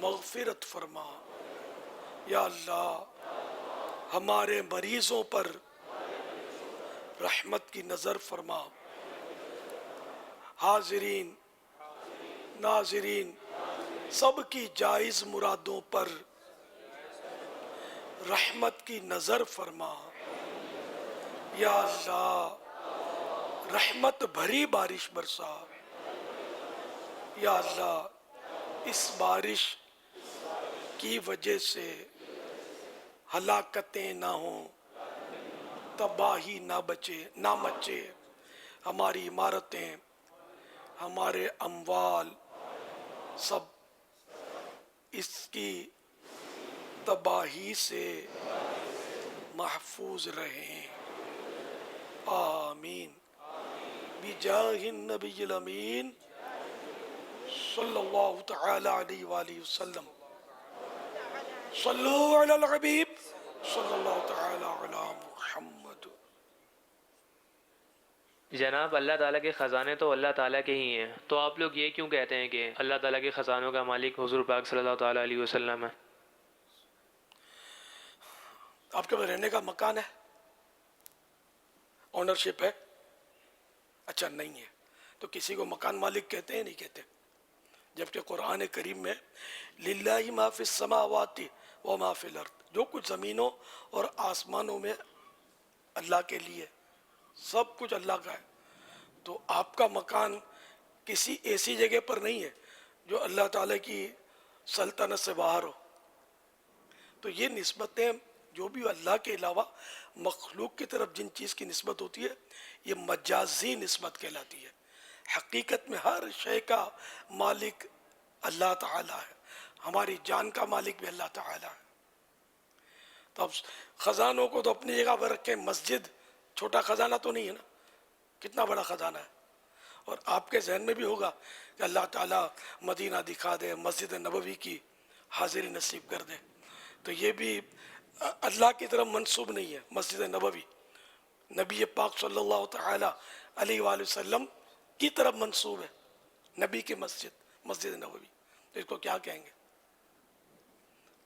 مغفرت فرما. یا اللہ ہمارے مریضوں پر رحمت کی نظر فرما. حاضرین ناظرین سب کی جائز مرادوں پر رحمت کی نظر فرما. یا اللہ رحمت بھری بارش برسا. یا اللہ اس بارش کی وجہ سے ہلاکتیں نہ ہوں، تباہی نہ مچے، ہماری عمارتیں ہمارے اموال سب اس کی تباہی سے محفوظ رہیں. آمین بجاہ النبی الامین صلی اللہ تعالی علیہ وآلہ وسلم. صلو علی الحبیب صلی اللہ تعالی علی محمد. جناب اللہ تعالیٰ کے خزانے تو اللہ تعالیٰ کے ہی ہیں، تو آپ لوگ یہ کیوں کہتے ہیں کہ اللہ تعالیٰ کے خزانوں کا مالک حضور پاک صلی اللہ تعالیٰ علیہ وسلم ہے؟ آپ کے پاس رہنے کا مکان ہے، اونرشپ ہے؟ اچھا نہیں ہے تو کسی کو مکان مالک کہتے ہیں نہیں کہتے؟ جبکہ قرآن کریم میں للہ ما فی السماوات و ما فی الارض، جو کچھ زمینوں اور آسمانوں میں اللہ کے لیے، سب کچھ اللہ کا ہے. تو آپ کا مکان کسی ایسی جگہ پر نہیں ہے جو اللہ تعالیٰ کی سلطنت سے باہر ہو. تو یہ نسبتیں جو بھی اللہ کے علاوہ مخلوق کی طرف جن چیز کی نسبت ہوتی ہے یہ مجازی نسبت کہلاتی ہے. حقیقت میں ہر شے کا مالک اللہ تعالیٰ ہے. ہماری جان کا مالک بھی اللہ تعالیٰ ہے. تو اب خزانوں کو تو اپنی جگہ پر رکھیں. مسجد چھوٹا خزانہ تو نہیں ہے نا، کتنا بڑا خزانہ ہے. اور آپ کے ذہن میں بھی ہوگا کہ اللہ تعالیٰ مدینہ دکھا دے، مسجد نبوی کی حاضری نصیب کر دے. تو یہ بھی اللہ کی طرف منسوب نہیں ہے. مسجد نبوی نبی پاک صلی اللہ تعالی علیہ وآلہ وسلم کی طرف منسوب ہے. نبی کی مسجد نبوی. تو اس کو کیا کہیں گے؟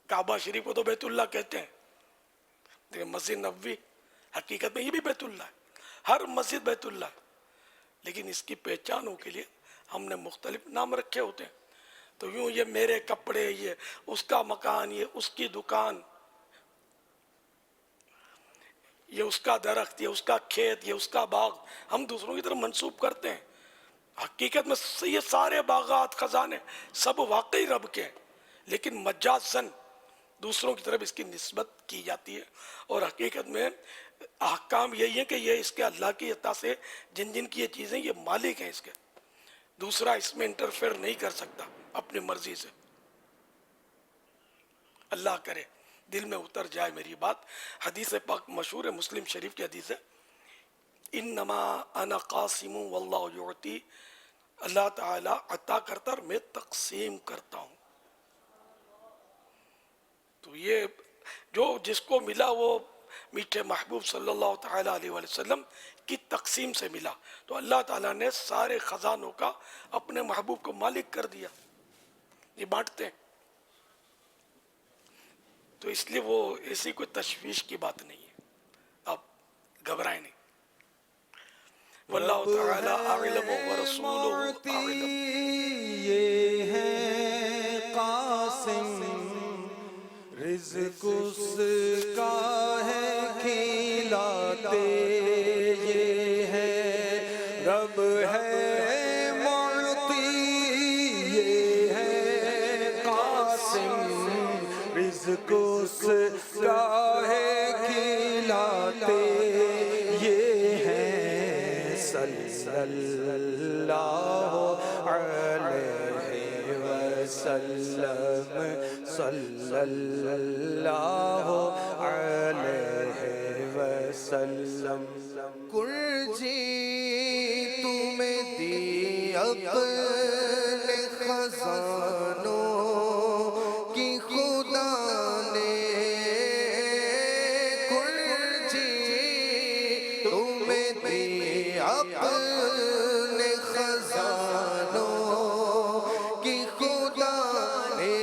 کعبہ شریف کو تو بیت اللہ کہتے ہیں، لیکن مسجد نبوی حقیقت میں یہ بھی بیت اللہ ہے. ہر مسجد بیت اللہ ہے، لیکن اس کی پہچانوں کے لیے ہم نے مختلف نام رکھے ہوتے ہیں. تو یوں یہ میرے کپڑے، یہ اس کا مکان، یہ اس کی دکان، یہ اس کا درخت، یہ اس کا کھیت، یہ اس کا باغ، ہم دوسروں کی طرف منسوب کرتے ہیں. حقیقت میں یہ سارے باغات، خزانے سب واقعی رب کے ہیں، لیکن مجازن دوسروں کی طرف اس کی نسبت کی جاتی ہے. اور حقیقت میں احکام یہی ہے کہ یہ اس کے اللہ کی عطا سے جن کی یہ چیزیں یہ مالک ہیں اس کے، دوسرا اس میں انٹرفیئر نہیں کر سکتا اپنی مرضی سے. اللہ کرے دل میں اتر جائے میری بات. حدیث پاک مشہور ہے، مسلم شریف کی حدیث ہے، انما انا قاسم واللہ یعطی. اللہ تعالیٰ عطا کرتا اور میں تقسیم کرتا ہوں. تو یہ جو جس کو ملا وہ میٹھے محبوب صلی اللہ تعالیٰ علیہ وسلم کی تقسیم سے ملا، تو اللہ تعالیٰ نے سارے خزانوں کا اپنے محبوب کو مالک کر دیا، یہ بانٹتے ہیں. تو اس لیے وہ ایسی کوئی تشویش کی بات نہیں ہے، آپ گھبرائیں نہیں. واللہ تعالیٰ اعلم ورسولہ اعلم. یہ ہے قاسم رزق اس کا ہے کھلاتے، یہ ہے رب ہے معطی، یہ ہے قاسم رزق اس کا ہے کھلاتے، یہ ہے صلی اللہ علیہ وسلم، صلی اللہ علیہ وسلم. کرجی تمہیں دی اپنے خزانوں کی خدا نے، کرجی تمہیں دی اپنے خزانوں کی خدا نے،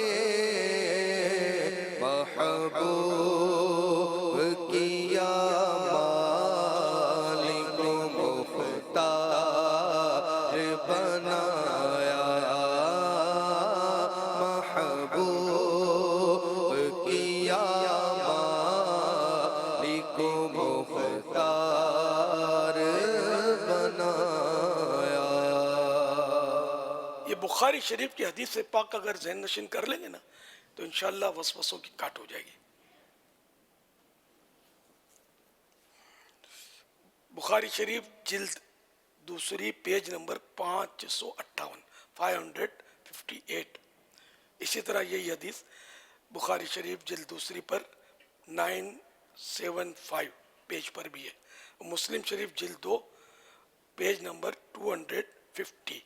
محبوب کیا مالک مختار بنایا، محبوب کیا مالک مختار بنایا. یہ بخاری شریف کی حدیث سے پاک اگر ذہن نشین کر لیں گے نا تو انشاءاللہ وسوسوں کی کاٹ ہو جائے گی. بخاری شریف جلد دوسری پیج نمبر 558 558. اسی طرح یہی حدیث بخاری شریف جلد دوسری پر 975 پیج پر بھی ہے. مسلم شریف جلد 2 پیج نمبر 250.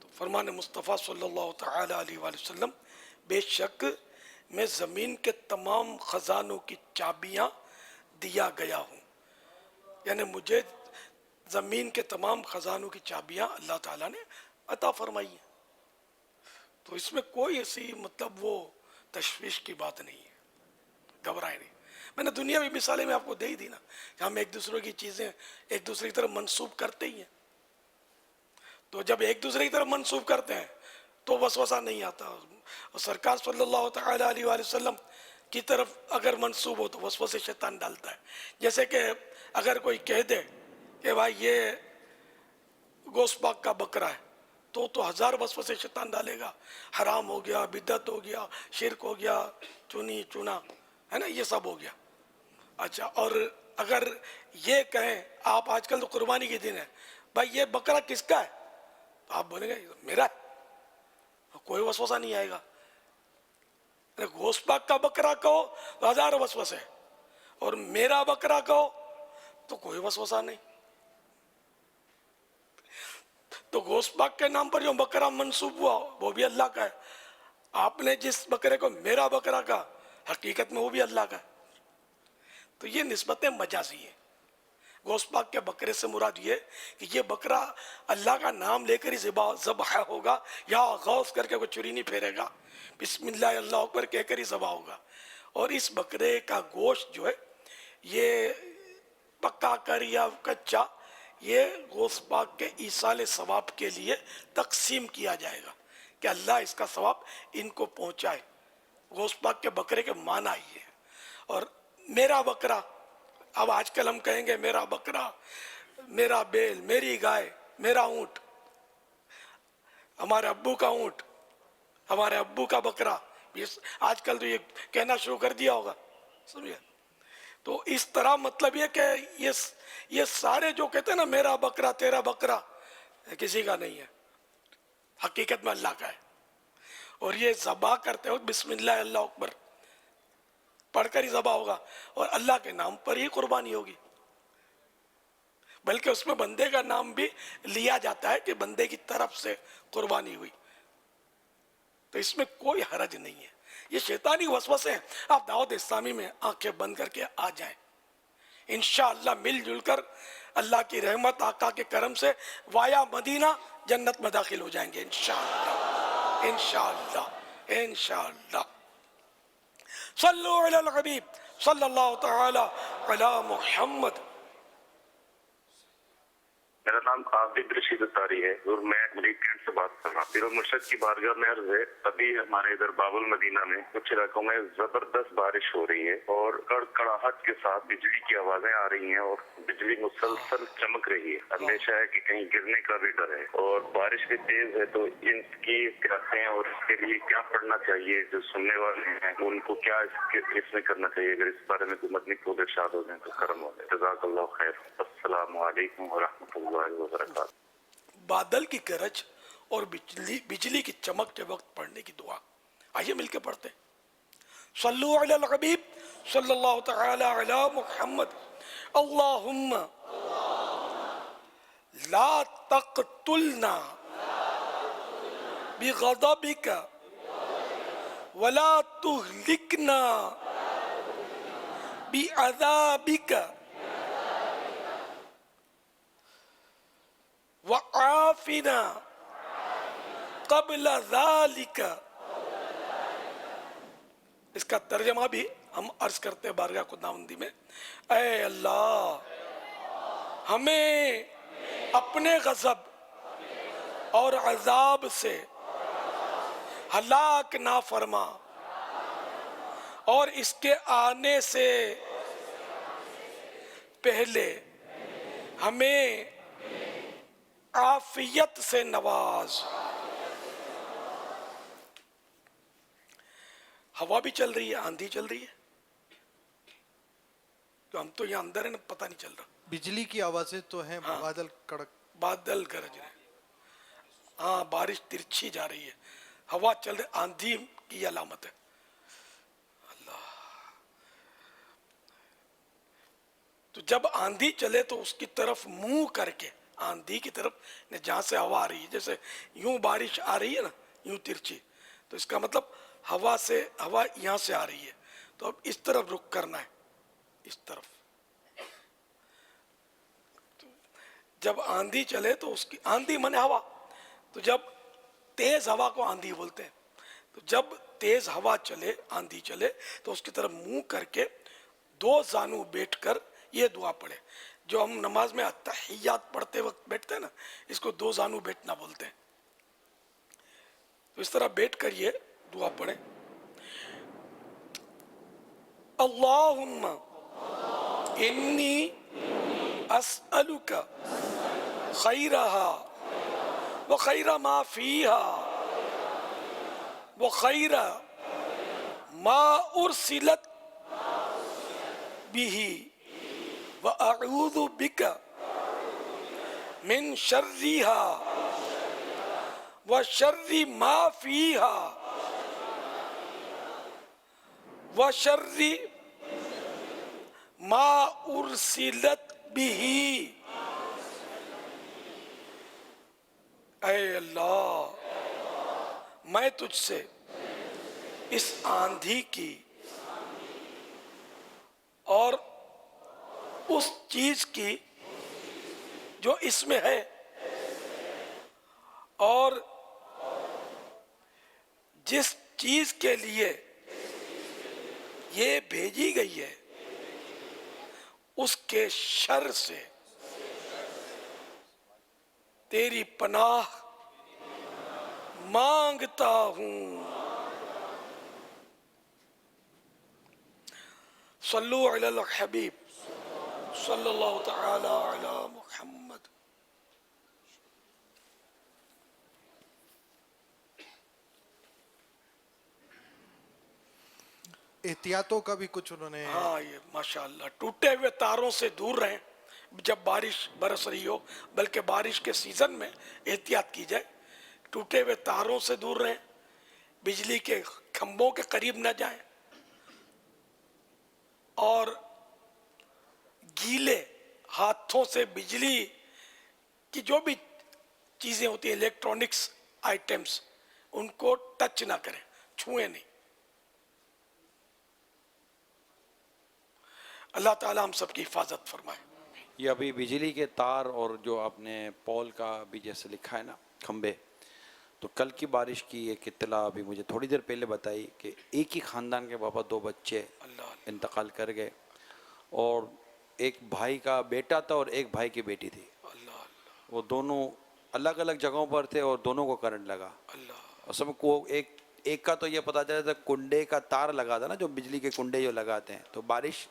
تو فرمان مصطفیٰ صلی اللہ تعالی علیہ وآلہ وسلم، بے شک میں زمین کے تمام خزانوں کی چابیاں دیا گیا ہوں، یعنی مجھے زمین کے تمام خزانوں کی چابیاں اللہ تعالیٰ نے عطا فرمائی ہیں. تو اس میں کوئی ایسی مطلب وہ تشویش کی بات نہیں ہے، گھبرائے نہیں. میں نے دنیاوی مثالیں میں آپ کو دے ہی دی نا کہ ہم ایک دوسرے کی چیزیں ایک دوسرے کی طرف منسوب کرتے ہی ہیں. تو جب ایک دوسرے کی طرف منسوب کرتے ہیں تو وسوسہ نہیں آتا. اور سرکار صلی اللہ تعالیٰ علیہ وآلہ وسلم کی طرف اگر منسوب ہو تو وسوسے شیطان ڈالتا ہے. جیسے کہ اگر کوئی کہہ دے کہ بھائی یہ گوشت پاک کا بکرا ہے تو ہزار وسوسے شیطان ڈالے گا، حرام ہو گیا، بدعت ہو گیا، شرک ہو گیا، چونی چونا ہے نا، یہ سب ہو گیا. اچھا، اور اگر یہ کہیں آپ آج کل تو قربانی کے دن ہے، بھائی یہ بکرا کس کا ہے، تو آپ بولیں گے میرا ہے، کوئی وسوسہ نہیں آئے گا. گوشت پاک کا بکرا کہو تو ہزار وسوسے، اور میرا بکرا کہو تو کوئی وسوسہ نہیں. تو گوشت پاک کے نام پر جو بکرا منسوب ہوا وہ بھی اللہ کا ہے. آپ نے جس بکرے کو میرا بکرا کہا حقیقت میں وہ بھی اللہ کا ہے. تو یہ نسبتیں مجازی ہیں. گوشت پاک کے بکرے سے مراد یہ کہ یہ بکرا اللہ کا نام لے کر ہی ذبح ہوگا، یا غوث کر کے کوئی چری نہیں پھیرے گا، بسم اللہ اللہ اکبر کہہ کر ہی ذبح ہوگا. اور اس بکرے کا گوشت جو ہے یہ پکا کر یا کچا، یہ گوشت پاک کے ایصال ثواب کے لیے تقسیم کیا جائے گا کہ اللہ اس کا ثواب ان کو پہنچائے. گوشت پاک کے بکرے کے معنی یہ ہے. اور میرا بکرا، اب آج کل ہم کہیں گے میرا بکرا، میرا بیل، میری گائے، میرا اونٹ، ہمارے ابو کا اونٹ، ہمارے ابو کا بکرا. آج کل تو یہ کہنا شروع کر دیا ہوگا، سمجھے. تو اس طرح مطلب یہ کہ یہ سارے جو کہتے ہیں نا میرا بکرا تیرا بکرا، کسی کا نہیں ہے، حقیقت میں اللہ کا ہے. اور یہ ذبح کرتے وقت بسم اللہ اللہ اکبر پڑھ کر ہی ذبح ہوگا، اور اللہ کے نام پر ہی قربانی ہوگی. بلکہ اس میں بندے کا نام بھی لیا جاتا ہے کہ بندے کی طرف سے قربانی ہوئی. تو اس میں کوئی حرج نہیں ہے. یہ شیطانی وسوسے ہیں. آپ دعوت اسلامی میں آنکھیں بند کر کے آ جائیں, انشاءاللہ مل جل کر اللہ کی رحمت آقا کے کرم سے وایا مدینہ جنت میں داخل ہو جائیں گے انشاءاللہ انشاءاللہ انشاءاللہ. صلو علی الحبیب صلی اللہ تعالی علی محمد. میرا نام عابد رشید اتاری ہے اور میں ملیک کینٹ سے بات کر رہا ہوں. پیر مرشد کی بارگاہ میں عرض ہے, ابھی ہمارے ادھر باب المدینہ میں کچھ علاقوں میں زبردست بارش ہو رہی ہے اور کڑکڑاہٹ کے ساتھ بجلی کی آوازیں آ رہی ہیں اور بجلی مسلسل چمک رہی ہے. اندیشہ ہے کہ کہیں گرنے کا بھی ڈر ہے اور بارش بھی تیز ہے. تو ان کی کیسے اور اس کے لیے کیا پڑھنا چاہیے, جو سننے والے ہیں ان کو کیا اس میں کرنا چاہیے؟ اگر اس بارے میں کوئی مدنی کو ارشاد ہو جائیں تو کرم ہو جائے. جزاک اللہ خیر. السلام علیکم ورحمۃ اللہ وبرکاتہ. بادل کی گرج اور بجلی کی چمک کے وقت پڑھنے کی دعا, آئیے مل کے پڑھتے ہیں. صلو علی الحبیب صلی اللہ تعالی علی محمد. اللہم لا تقتلنا بغضبک ولا تہلکنا بعذابک وعافنا قبل ذالک. اس کا ترجمہ بھی ہم عرض کرتے ہیں بارگاہ خداوندی میں, اے اللہ ہمیں اپنے غضب اور عذاب سے ہلاک نہ فرما اور اس کے آنے سے پہلے ہمیں عافیت سے نواز. ہوا بھی چل رہی ہے, آندھی چل رہی ہے, تو ہم تو یہاں اندر ہیں نا, پتہ نہیں چل رہا. بجلی کی آوازیں تو ہیں, بادل کڑک, بادل گرج رہے ہیں, ہاں بارش ترچھی جا رہی ہے, ہوا چل رہی, آندھی کی علامت ہے. اللہ, تو جب آندھی چلے تو اس کی طرف منہ کر کے, آندھی کی طرف جہاں سے ہوا آ رہی ہے, جیسے یوں بارش آ رہی ہے نا یوں ترچھی, تو اس کا مطلب ہوا یہاں سے آ رہی ہے, تو اب اس طرف رخ کرنا ہے, اس طرف. جب آندھی چلے تو اس کی, آندھی من ہوا, تو جب تیز ہوا کو آندھی بولتے ہیں, تو جب تیز ہوا چلے, آندھی چلے, تو اس کی طرف منہ کر کے دو زانو بیٹھ کر یہ دعا پڑھے. جو ہم نماز میں اتحیات پڑھتے وقت بیٹھتے ہیں نا, اس کو دو زانو بیٹھنا بولتے ہیں. تو اس طرح بیٹھ کر یہ دعا پڑھیں. اللہم انی اسألک خیرہا وخیر ما فیہا وخیر ما ارسلت بہ وَأَعُوذُ بِكَ مِن شَرِّهَا وَشَرِّ مَا فِيهَا وَشَرِّ مَا أُرْسِلَتْ بِهِ. اے اللہ میں تجھ سے اس آندھی کی اور اس چیز کی جو اس میں ہے اور جس چیز کے لیے یہ بھیجی گئی ہے اس کے شر سے تیری پناہ مانگتا ہوں. صلو علی الحبیب صلی اللہ تعالی علی محمد. احتیاطوں کا بھی کچھ انہوں نے, ہاں یہ ماشاءاللہ ٹوٹے ہوئے تاروں سے دور رہیں جب بارش برس رہی ہو, بلکہ بارش کے سیزن میں احتیاط کی جائے. ٹوٹے ہوئے تاروں سے دور رہیں, بجلی کے کھمبوں کے قریب نہ جائیں, اور گیلے ہاتھوں سے بجلی کی جو بھی چیزیں ہوتی ہیں, الیکٹرانکس آئٹمز, ان کو ٹچ نہ کریں, چھوئیں نہیں. اللہ تعالیٰ ہم سب کی حفاظت فرمائے. یہ ابھی بجلی کے تار اور جو آپ نے پول کا بھی جیسے لکھا ہے نا کھمبے، تو کل کی بارش کی ایک اطلاع ابھی مجھے تھوڑی دیر پہلے بتائی کہ ایک ہی خاندان کے بابا 2 بچے انتقال کر گئے، اور ایک بھائی کا بیٹا تھا اور ایک بھائی کی بیٹی تھی. وہ دونوں الگ الگ جگہوں پر تھے اور دونوں کو کرنٹ لگا. اور سب کو ایک کا تو یہ پتا چلا تھا کنڈے کا تار لگا تھا نا، جو بجلی کے کنڈے جو لگاتے ہیں، تو بارش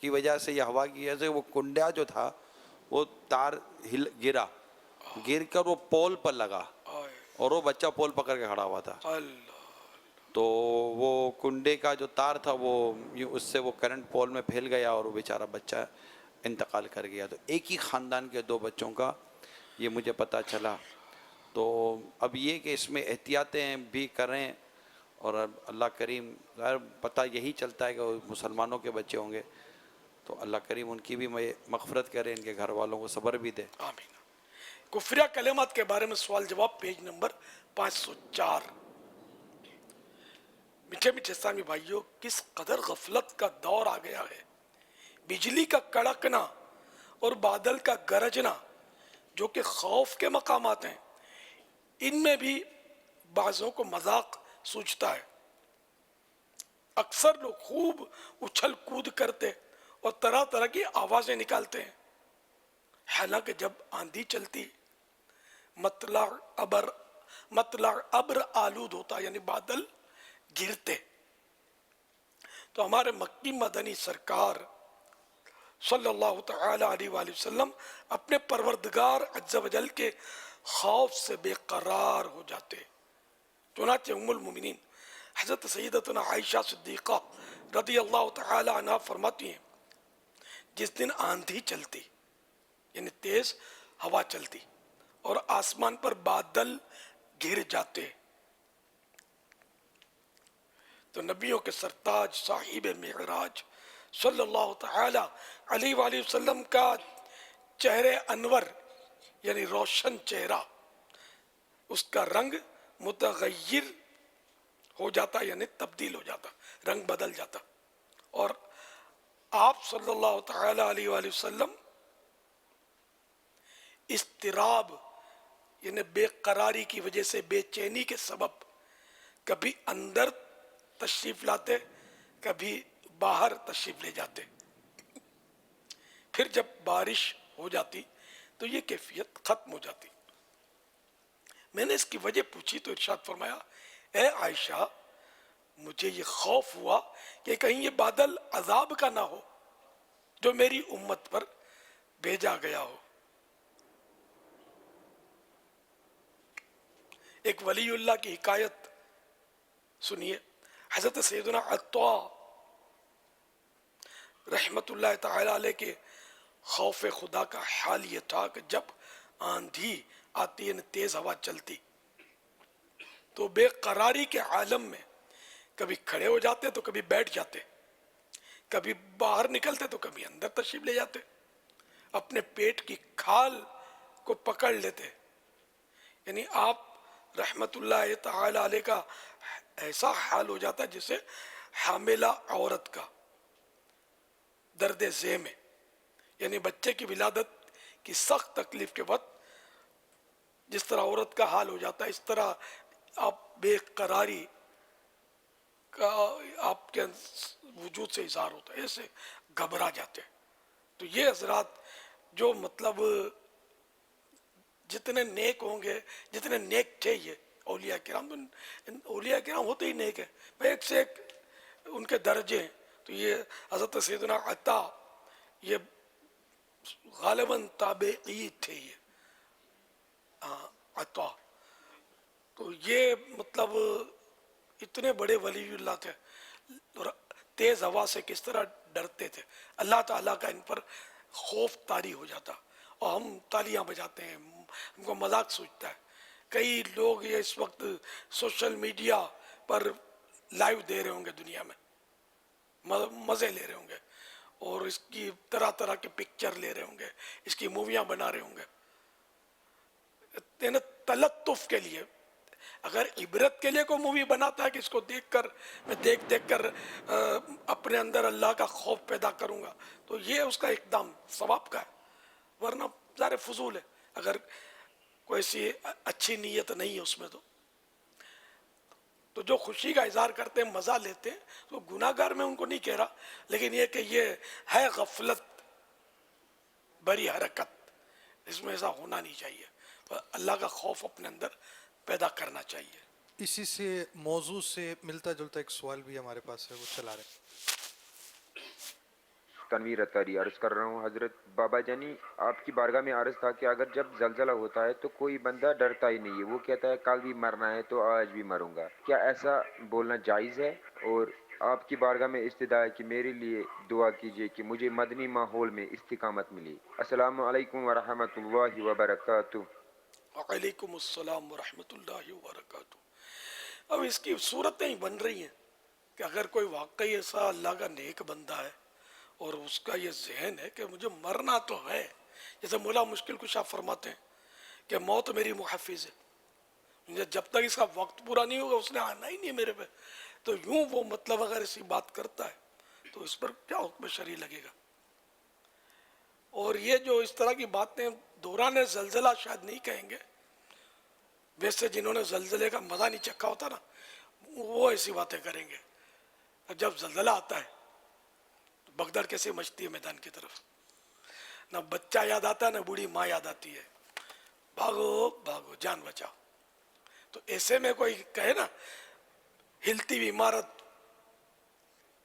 کی وجہ سے یا ہوا کی وجہ سے وہ کنڈا جو تھا وہ تار گر کر وہ پول پر لگا، اور وہ بچہ پول پکڑ کے کھڑا ہوا تھا. تو وہ کنڈے کا جو تار تھا وہ اس سے وہ کرنٹ پول میں پھیل گیا اور وہ بیچارہ بچہ انتقال کر گیا. تو ایک ہی خاندان کے 2 بچوں کا یہ مجھے پتہ چلا. تو اب یہ کہ اس میں احتیاطیں بھی کریں، اور اللہ کریم ظاہر پتہ یہی چلتا ہے کہ وہ مسلمانوں کے بچے ہوں گے، تو اللہ کریم ان کی بھی مغفرت کرے، ان کے گھر والوں کو صبر بھی دے. آمین. کفریہ کلمات کے بارے میں سوال جواب پیج نمبر 504. میٹھے میٹھے اسلامی بھائیوں، کس قدر غفلت کا دور آ گیا ہے. بجلی کا کڑکنا اور بادل کا گرجنا جو کہ خوف کے مقامات ہیں، ان میں بھی بعضوں کو مذاق سوچتا ہے. اکثر لوگ خوب اچھل کود کرتے اور طرح طرح کی آوازیں نکالتے ہیں، حالانکہ جب آندھی چلتی، مطلع ابر آلود ہوتا، یعنی بادل گرتے، تو ہمارے مکی مدنی سرکار صلی اللہ تعالی علیہ وآلہ وسلم اپنے پروردگار عز و جل کے خوف سے بے قرار ہو جاتے. چنانچہ ام المومنین حضرت سیدتنا عائشہ صدیقہ رضی اللہ تعالی عنہ فرماتی ہیں، جس دن آندھی چلتی، یعنی تیز ہوا چلتی اور آسمان پر بادل گر جاتے، تو نبیوں کے سرتاج صاحب معراج صلی اللہ تعالی علیہ وآلہ وسلم کا چہرے انور یعنی روشن چہرہ، اس کا رنگ متغیر ہو جاتا، یعنی تبدیل ہو جاتا، رنگ بدل جاتا، اور آپ صلی اللہ تعالی علیہ وآلہ وسلم اضطراب یعنی بے قراری کی وجہ سے، بے چینی کے سبب کبھی اندر تشریف لاتے، کبھی باہر تشریف لے جاتے. پھر جب بارش ہو جاتی تو یہ کیفیت ختم ہو جاتی. میں نے اس کی وجہ پوچھی تو ارشاد فرمایا، اے عائشہ، مجھے یہ خوف ہوا کہ کہیں یہ بادل عذاب کا نہ ہو جو میری امت پر بھیجا گیا ہو. ایک ولی اللہ کی حکایت سنیے. حضرت سیدنا عطا رحمت اللہ تعالی علیہ کے خوف خدا کا حال یہ تھا کہ جب آندھی آتی یعنی تیز ہوا چلتی تو بے قراری کے عالم میں کبھی کھڑے ہو جاتے تو کبھی بیٹھ جاتے، کبھی باہر نکلتے تو کبھی اندر تشریف لے جاتے، اپنے پیٹ کی کھال کو پکڑ لیتے. یعنی آپ رحمت اللہ تعالی علیہ کا ایسا حال ہو جاتا جسے حاملہ عورت کا درد ذہ میں، یعنی بچے کی ولادت کی سخت تکلیف کے وقت جس طرح عورت کا حال ہو جاتا ہے، اس طرح آپ بے قراری کا آپ کے وجود سے اظہار ہوتا ہے، ایسے گھبرا جاتے. تو یہ حضرات جو مطلب جتنے نیک ہوں گے، جتنے نیک تھے یہ اولیاء کرام، اولیاء کرام ہوتے ہی نیک ہیں، ایک سے ایک ان کے درجے ہیں. تو یہ حضرت سیدنا عطا یہ غالباً تابعی تھے، یہ عطا، تو یہ مطلب اتنے بڑے ولی اللہ تھے، اور تیز ہوا سے کس طرح ڈرتے تھے. اللہ تعالیٰ کا ان پر خوف طاری ہو جاتا، اور ہم تالیاں بجاتے ہیں، ہم کو مذاق سوچتا ہے. کئی لوگ یہ اس وقت سوشل میڈیا پر لائیو دے رہے ہوں گے، دنیا میں مزے لے رہے ہوں گے، اور اس کی طرح طرح کے پکچر لے رہے ہوں گے، اس کی موویاں بنا رہے ہوں گے تلطف کے لیے. اگر عبرت کے لیے کوئی مووی بناتا ہے کہ اس کو دیکھ کر میں دیکھ کر اپنے اندر اللہ کا خوف پیدا کروں گا تو یہ اس کا اقدام ثواب کا ہے، ورنہ ظاہر فضول ہے اگر کوئی ایسی اچھی نیت نہیں ہے اس میں. تو جو خوشی کا اظہار کرتے ہیں مزہ لیتے ہیں تو گناہ گار میں ان کو نہیں کہہ رہا، لیکن یہ کہ یہ ہے غفلت بری حرکت، اس میں ایسا ہونا نہیں چاہیے. اللہ کا خوف اپنے اندر پیدا کرنا چاہیے. اسی سے موضوع سے ملتا جلتا ایک سوال بھی ہمارے پاس ہے، وہ چلا رہے ہیں. تنویر اتاری عرض کر رہا ہوں حضرت بابا جانی آپ کی بارگاہ میں عرض تھا کہ اگر جب زلزلہ ہوتا ہے تو کوئی بندہ ڈرتا ہی نہیں ہے، وہ کہتا ہے کل بھی مرنا ہے تو آج بھی مروں گا، کیا ایسا بولنا جائز ہے؟ اور آپ کی بارگاہ میں استدعا ہے کہ میرے لیے دعا کیجیے کہ مجھے مدنی ماحول میں استقامت ملی. السلام علیکم ورحمۃ اللہ وبرکاتہ. وعلیکم السلام ورحمۃ اللہ وبرکاتہ. اب اس کی صورتیں بن رہی ہیں کہ اگر کوئی واقعی ایسا اللہ کا نیک بندہ ہے اور اس کا یہ ذہن ہے کہ مجھے مرنا تو ہے، جیسے مولا مشکل کشا فرماتے ہیں کہ موت میری محافظ ہے، مجھے جب تک اس کا وقت پورا نہیں ہوگا اس نے آنا ہی نہیں میرے پہ، تو یوں وہ مطلب اگر ایسی بات کرتا ہے تو اس پر کیا حکم شرعی لگے گا؟ اور یہ جو اس طرح کی باتیں دوران زلزلہ شاید نہیں کہیں گے، ویسے جنہوں نے زلزلے کا مزہ نہیں چکھا ہوتا نا وہ ایسی باتیں کریں گے. جب زلزلہ آتا ہے تو بگدڑ کیسے مچتی ہے میدان کی طرف، نہ بچہ یاد آتا ہے نہ بوڑھی ماں یاد آتی ہے، بھاگو بھاگو جان بچاؤ. تو ایسے میں کوئی کہے نا ہلتی ہوئی عمارت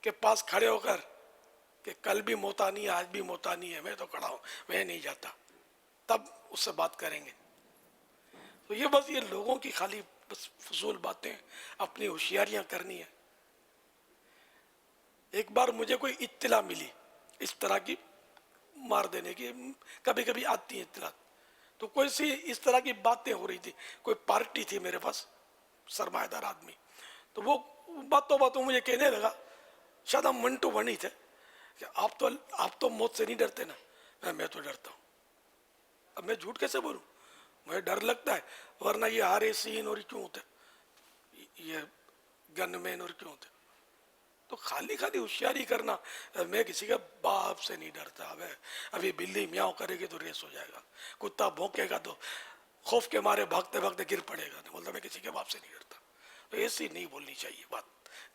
کے پاس کھڑے ہو کر کہ کل بھی موت آنی ہے آج بھی موت آنی ہے، میں تو کھڑا ہوں میں نہیں جاتا، تب اس سے بات کریں گے. تو یہ بس یہ لوگوں کی خالی بس فضول باتیں، اپنی ہوشیاریاں کرنی ہے. ایک بار مجھے کوئی اطلاع ملی اس طرح کی مار دینے کی، کبھی کبھی آتی ہیں اطلاع، تو کوئی سی اس طرح کی باتیں ہو رہی تھی، کوئی پارٹی تھی میرے پاس سرمایہ دار آدمی، تو وہ باتوں مجھے کہنے لگا، شاید ہم منٹو بنی تھے، کہ آپ تو موت سے نہیں ڈرتے نا. میں تو ڈرتا ہوں. اب میں جھوٹ کیسے بولوں، مجھے ڈر لگتا ہے، ورنہ یہ RACین اور کیوں ہوتے، یہ گن مین اور کیوں ہوتے. تو خالی ہوشیاری کرنا، میں کسی کے باپ سے نہیں ڈرتا. ابھی بلی میاؤں کرے گی تو ریس ہو جائے گا، کتا بھونکے گا تو خوف کے مارے بھاگتے بھاگتے گر پڑے گا. نہیں بولتا میں کسی کے باپ سے نہیں ڈرتا. تو ایسی نہیں بولنی چاہیے بات.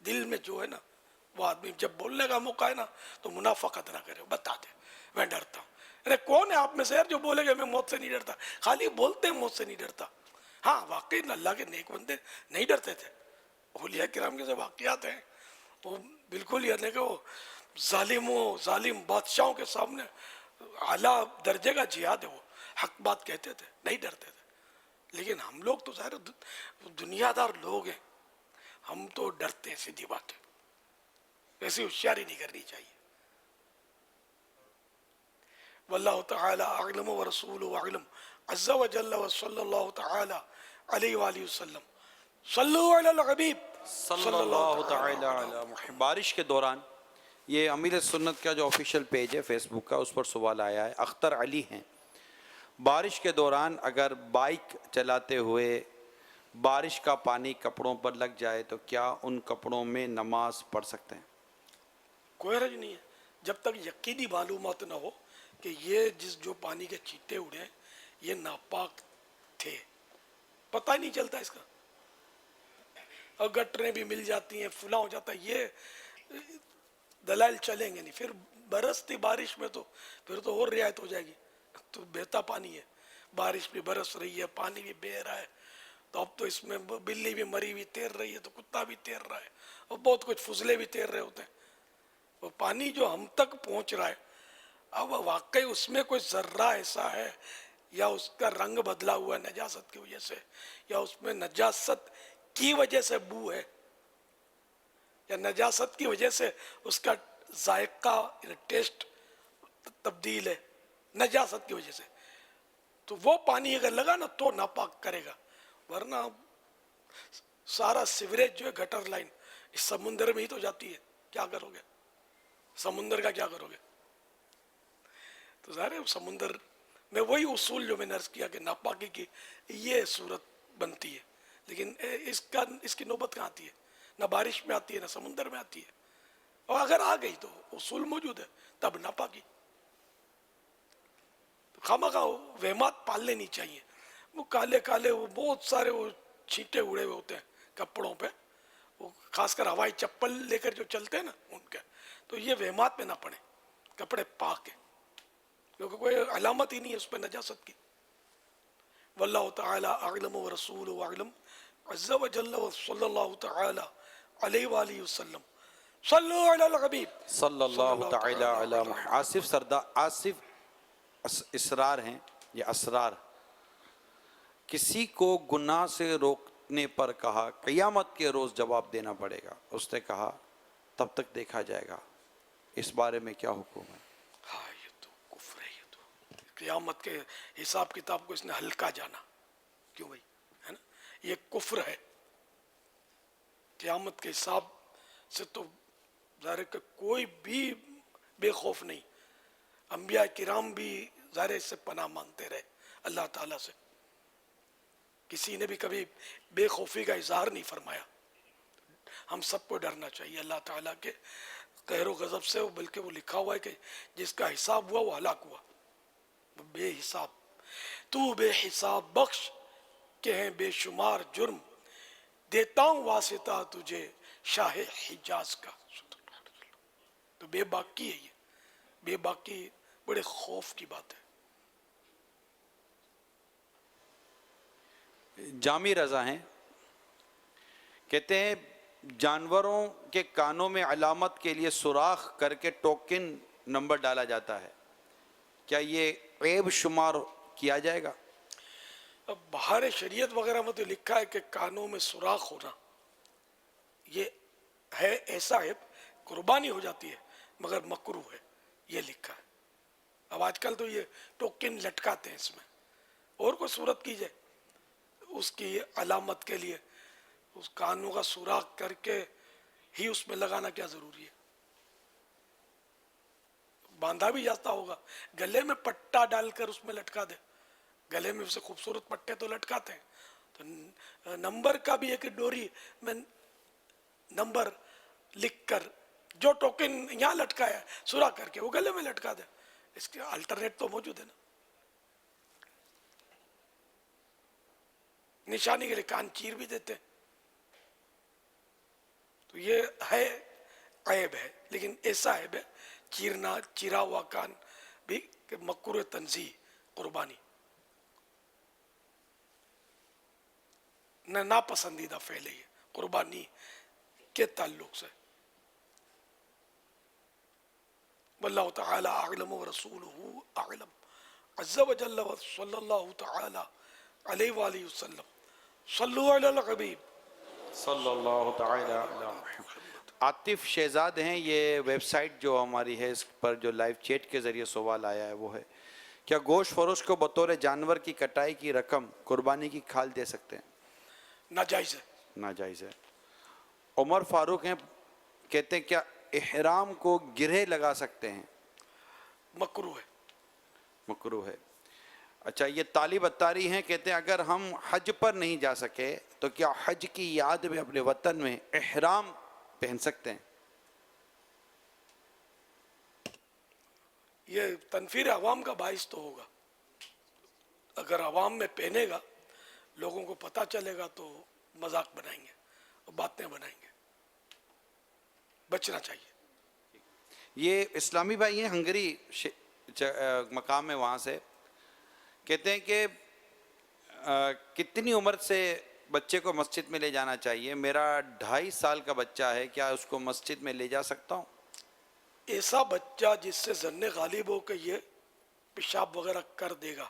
دل میں جو ہے نا وہ آدمی جب بولنے کا موقع ہے نا تو منافقت نہ کرے، بتا دے میں ڈرتا ہوں. ارے کون ہے آپ میں سے جو بولے گا میں موت سے نہیں ڈرتا؟ خالی بولتے ہیں موت سے نہیں ڈرتا. ہاں واقعی اللہ کے نیک بندے نہیں ڈرتے تھے، اولیاء کرام کے جو واقعات ہیں وہ بالکل یہ کہ وہ ظالم بادشاہوں کے سامنے اعلیٰ درجے کا جہاد ہے، وہ حق بات کہتے تھے، نہیں ڈرتے تھے. لیکن ہم لوگ تو ظاہر دنیا دار لوگ ہیں، ہم تو ڈرتے ہیں. سیدھی بات ہے، ایسی ہوشیاری نہیں کرنی چاہیے. واللہ تعالی اعلم ورسولہ اعلم عز وجل وصلی اللہ تعالی علیہ وآلہ وسلم. صلو علی الحبیب صلی اللہ تعالی علی محمد. بارش کے دوران یہ امیر سنت کا جو آفیشیل پیج ہے فیس بک کا، اس پر سوال آیا ہے. اختر علی ہیں، بارش کے دوران اگر بائک چلاتے ہوئے بارش کا پانی کپڑوں پر لگ جائے تو کیا ان کپڑوں میں نماز پڑھ سکتے ہیں؟ کوئی حرج نہیں ہے، جب تک یقینی معلومات نہ ہو کہ یہ جو پانی کے چھینٹے اڑے ہیں یہ ناپاک تھے، پتہ ہی نہیں چلتا اس کا، اور گٹریں بھی مل جاتی ہیں، فلاں ہو جاتا ہے، یہ دلائل چلیں گے نہیں. پھر برستی بارش میں تو پھر تو اور رعایت ہو جائے گی. تو بہتا پانی ہے، بارش بھی برس رہی ہے، پانی بھی بہہ رہا ہے، تو اب تو اس میں بلی بھی مری ہوئی تیر رہی ہے تو کتا بھی تیر رہا ہے، اور بہت کچھ فضلے بھی تیر رہے ہوتے ہیں. وہ پانی جو ہم تک پہنچ رہا ہے، اب واقعی اس میں کوئی ذرہ ایسا ہے یا اس کا رنگ بدلا ہوا ہے نجاست کی وجہ سے، یا اس میں نجاست کی وجہ سے بو ہے، یا نجاست کی وجہ سے اس کا ذائقہ ٹیسٹ تبدیل ہے، نجاست کی وجہ سے، تو وہ پانی اگر لگا نا تو ناپاک کرے گا. ورنہ سارا سیوریج جو ہے گٹر لائن اس سمندر میں ہی تو جاتی ہے، کیا کرو گے سمندر کا، کیا کرو گے؟ تو ظاہر ہے سمندر میں وہی اصول جو میں نے عرض کیا کہ ناپاکی کی یہ صورت بنتی ہے لیکن اس کی نوبت کہاں آتی ہے؟ نہ بارش میں آتی ہے، نہ سمندر میں آتی ہے، اور اگر آ گئی تو اصول موجود ہے، تب ناپاکی. خامخواہ وہمات پالنے نہیں چاہیے. وہ کالے کالے وہ بہت سارے وہ چھینٹے اڑے ہوئے ہوتے ہیں کپڑوں پہ، وہ خاص کر ہوائی چپل لے کر جو چلتے ہیں نا ان کے، تو یہ وہمات میں نہ پڑے. کپڑے پاک ہیں کیونکہ کوئی علامت ہی نہیں ہے اس پہ نجاست کی. واللہ تعالی اعلم ورسولہ اعلم عز وجل وصلی اللہ تعالی علیہ وآلہ وسلم. صلو علی الحبیب صلی اللہ تعالی علی محمد. آصف اسرار ہیں یہ اسرار. کسی کو گناہ سے روکنے پر کہا قیامت کے روز جواب دینا پڑے گا. اس نے کہا تب تک دیکھا جائے گا. اس بارے میں کیا حکم ہے؟ ہاں یہ تو کفر ہے. یہ تو قیامت کے حساب کتاب کو اس نے ہلکا جانا. کیوں بھائی؟ ہے نا، یہ کفر ہے. قیامت کے حساب سے تو ظاہر ہے کہ کوئی بھی بے خوف نہیں. انبیاء کرام بھی ظاہر ہے اس سے پناہ مانگتے رہے اللہ تعالیٰ سے. کسی نے بھی کبھی بے خوفی کا اظہار نہیں فرمایا. ہم سب کو ڈرنا چاہیے اللہ تعالیٰ کے قہر و غضب سے، بلکہ وہ لکھا ہوا ہے کہ جس کا حساب ہوا وہ ہلاک ہوا. بے حساب، تو بے حساب بخش کہ ہیں بے شمار جرم، دیتا ہوں واسطہ تجھے شاہ حجاز کا. تو بے باکی ہے. یہ بے باکی بڑے خوف کی بات ہے. جامی رضا ہیں، کہتے ہیں جانوروں کے کانوں میں علامت کے لیے سوراخ کر کے ٹوکن نمبر ڈالا جاتا ہے، کیا یہ عیب شمار کیا جائے گا؟ اب بہار شریعت وغیرہ میں تو لکھا ہے کہ کانوں میں سوراخ ہونا یہ ہے ایسا عیب، قربانی ہو جاتی ہے مگر مکروہ ہے، یہ لکھا ہے. اب آج کل تو یہ ٹوکن لٹکاتے ہیں اس میں، اور کوئی صورت کی جائے اس کی علامت کے لیے اس کانوں کا سوراخ کر کے ہی اس میں لگانا کیا ضروری ہے؟ باندھا بھی جاتا ہوگا، گلے میں پٹا ڈال کر اس میں لٹکا دے. گلے میں اسے خوبصورت پٹے تو لٹکاتے ہیں، تو نمبر کا بھی ایک ڈوری میں نمبر لکھ کر جو ٹوکن یہاں لٹکایا سوراخ کر کے وہ گلے میں لٹکا دے. اس کے الٹرنیٹ تو موجود ہے نا. نشانی کے لیے کان چیر بھی دیتے ہیں. تو یہ ہے عیب ہے، لیکن ایسا عیب ہے چیرنا، چیرا ہوا کان بھی کہ مکروہ تنزیہ قربانی نہ ناپسندیدہ فعل ہے یہ قربانی کے تعلق سے. واللہ تعالی اعلم ورسولہ اعلم عز وجل صلی اللہ تعالی علیہ وآلہ وسلم. صلو علی الحبیب صلی اللہ تعالی علی محمد. عاطف شہزاد ہیں، یہ ویب سائٹ جو ہماری ہے اس پر جو لائیو چیٹ کے ذریعے سوال آیا ہے وہ ہے کیا گوشت فروش کو بطور جانور کی کٹائی کی رقم قربانی کی کھال دے سکتے ہیں؟ ناجائز ہے. ناجائز ہے. عمر فاروق ہیں، کہتے ہیں کیا احرام کو گرہ لگا سکتے ہیں؟ مکروہ ہے. مکروہ ہے. اچھا، یہ طالب اتاری ہیں، کہتے ہیں اگر ہم حج پر نہیں جا سکے تو کیا حج کی یاد میں اپنے وطن میں احرام پہن سکتے ہیں؟ یہ تنفیر عوام کا باعث تو ہوگا. اگر عوام میں پہنے گا لوگوں کو پتہ چلے گا تو مذاق بنائیں گے اور باتیں بنائیں گے. بچنا چاہیے. یہ اسلامی بھائی ہیں، ہنگری مقام ہے وہاں سے، کہتے ہیں کہ کتنی عمر سے بچے کو مسجد میں لے جانا چاہیے؟ میرا 2.5 سال کا بچہ ہے، کیا اس کو مسجد میں لے جا سکتا ہوں؟ ایسا بچہ جس سے ظن غالب ہو کہ یہ پیشاب وغیرہ کر دے گا،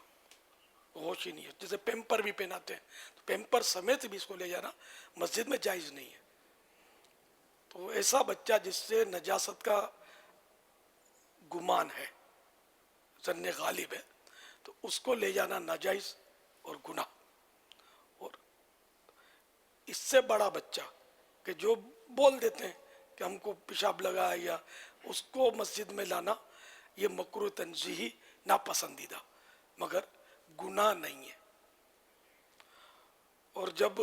ہوش ہی نہیں ہے، جیسے پیمپر بھی پہناتے ہیں تو پیمپر سمیت بھی اس کو لے جانا مسجد میں جائز نہیں ہے. تو ایسا بچہ جس سے نجاست کا گمان ہے، ظن غالب ہے، تو اس کو لے جانا ناجائز اور گناہ. اور اس سے بڑا بچہ کہ جو بول دیتے ہیں کہ ہم کو پیشاب لگا ہے، یا اس کو مسجد میں لانا، یہ مکروہ تنزیہی ناپسندیدہ مگر گناہ نہیں ہے. اور جب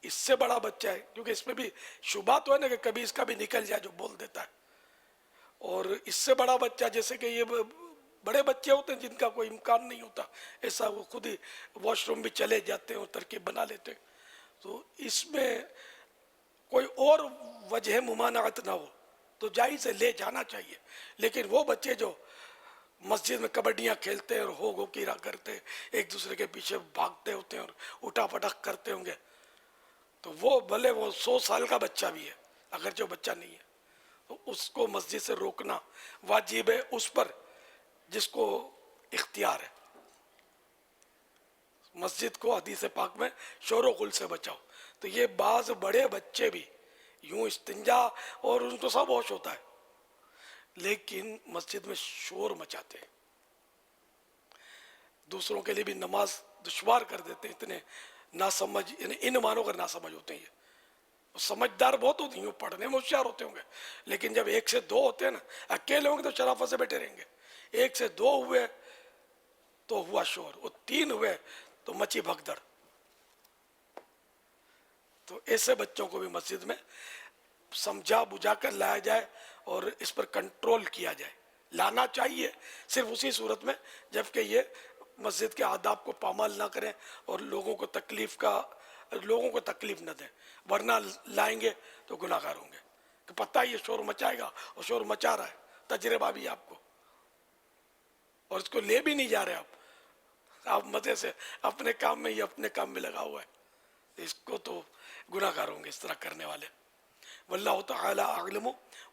اس سے بڑا بچہ ہے، کیونکہ اس میں بھی شبہ تو ہے نا کہ کبھی اس کا بھی نکل جائے جو بول دیتا ہے، اور اس سے بڑا بچہ جیسے کہ یہ بڑے بچے ہوتے ہیں جن کا کوئی امکان نہیں ہوتا ایسا، وہ خود ہی واش روم بھی چلے جاتے ہیں اور ترکیب بنا لیتے ہیں، تو اس میں کوئی اور وجہ ممانعت نہ ہو تو جائز ہے، لے جانا چاہیے. لیکن وہ بچے جو مسجد میں کبڈیاں کھیلتے ہیں اور ہو کیرا کرتے ہیں، ایک دوسرے کے پیچھے بھاگتے ہوتے ہیں اور اٹھا پٹک کرتے ہوں گے، تو وہ بھلے وہ 100 سال کا بچہ بھی ہے، اگر جو بچہ نہیں ہے تو اس کو مسجد سے روکنا واجب ہے اس پر جس کو اختیار ہے. مسجد کو حدیث پاک میں شور و غل سے بچاؤ. تو یہ بعض بڑے بچے بھی یوں استنجا اور ان کو سب ہوش ہوتا ہے لیکن مسجد میں شور مچاتے ہیں، دوسروں کے لیے بھی نماز دشوار کر دیتے ہیں. اتنے ناسمجھ، یعنی ان مانوں کر ناسمجھ ہوتے ہیں. یہ سمجھدار بہت ہوتی ہیں، پڑھنے میں ہوشیار ہوتے ہوں گے، لیکن جب 1 سے 2 ہوتے ہیں نا، اکیلے ہوں گے تو شرافت سے بیٹھے رہیں گے. 1 سے 2 ہوئے تو ہوا شور، اور 3 ہوئے تو مچی بھگدڑ. تو ایسے بچوں کو بھی مسجد میں سمجھا بجھا کر لایا جائے اور اس پر کنٹرول کیا جائے. لانا چاہیے صرف اسی صورت میں جبکہ یہ مسجد کے آداب کو پامال نہ کریں اور لوگوں کو تکلیف نہ دیں، ورنہ لائیں گے تو گناہ گار ہوں گے کہ پتہ ہی یہ شور مچائے گا اور شور مچا رہا ہے، تجربہ بھی آپ کو، اور اس کو لے بھی نہیں جا رہے آپ مزے سے اپنے کام میں، یہ اپنے کام میں لگا ہوا ہے، اس کو تو گناہ گار ہوں گے اس طرح کرنے والے. واللہ تعالی اعلم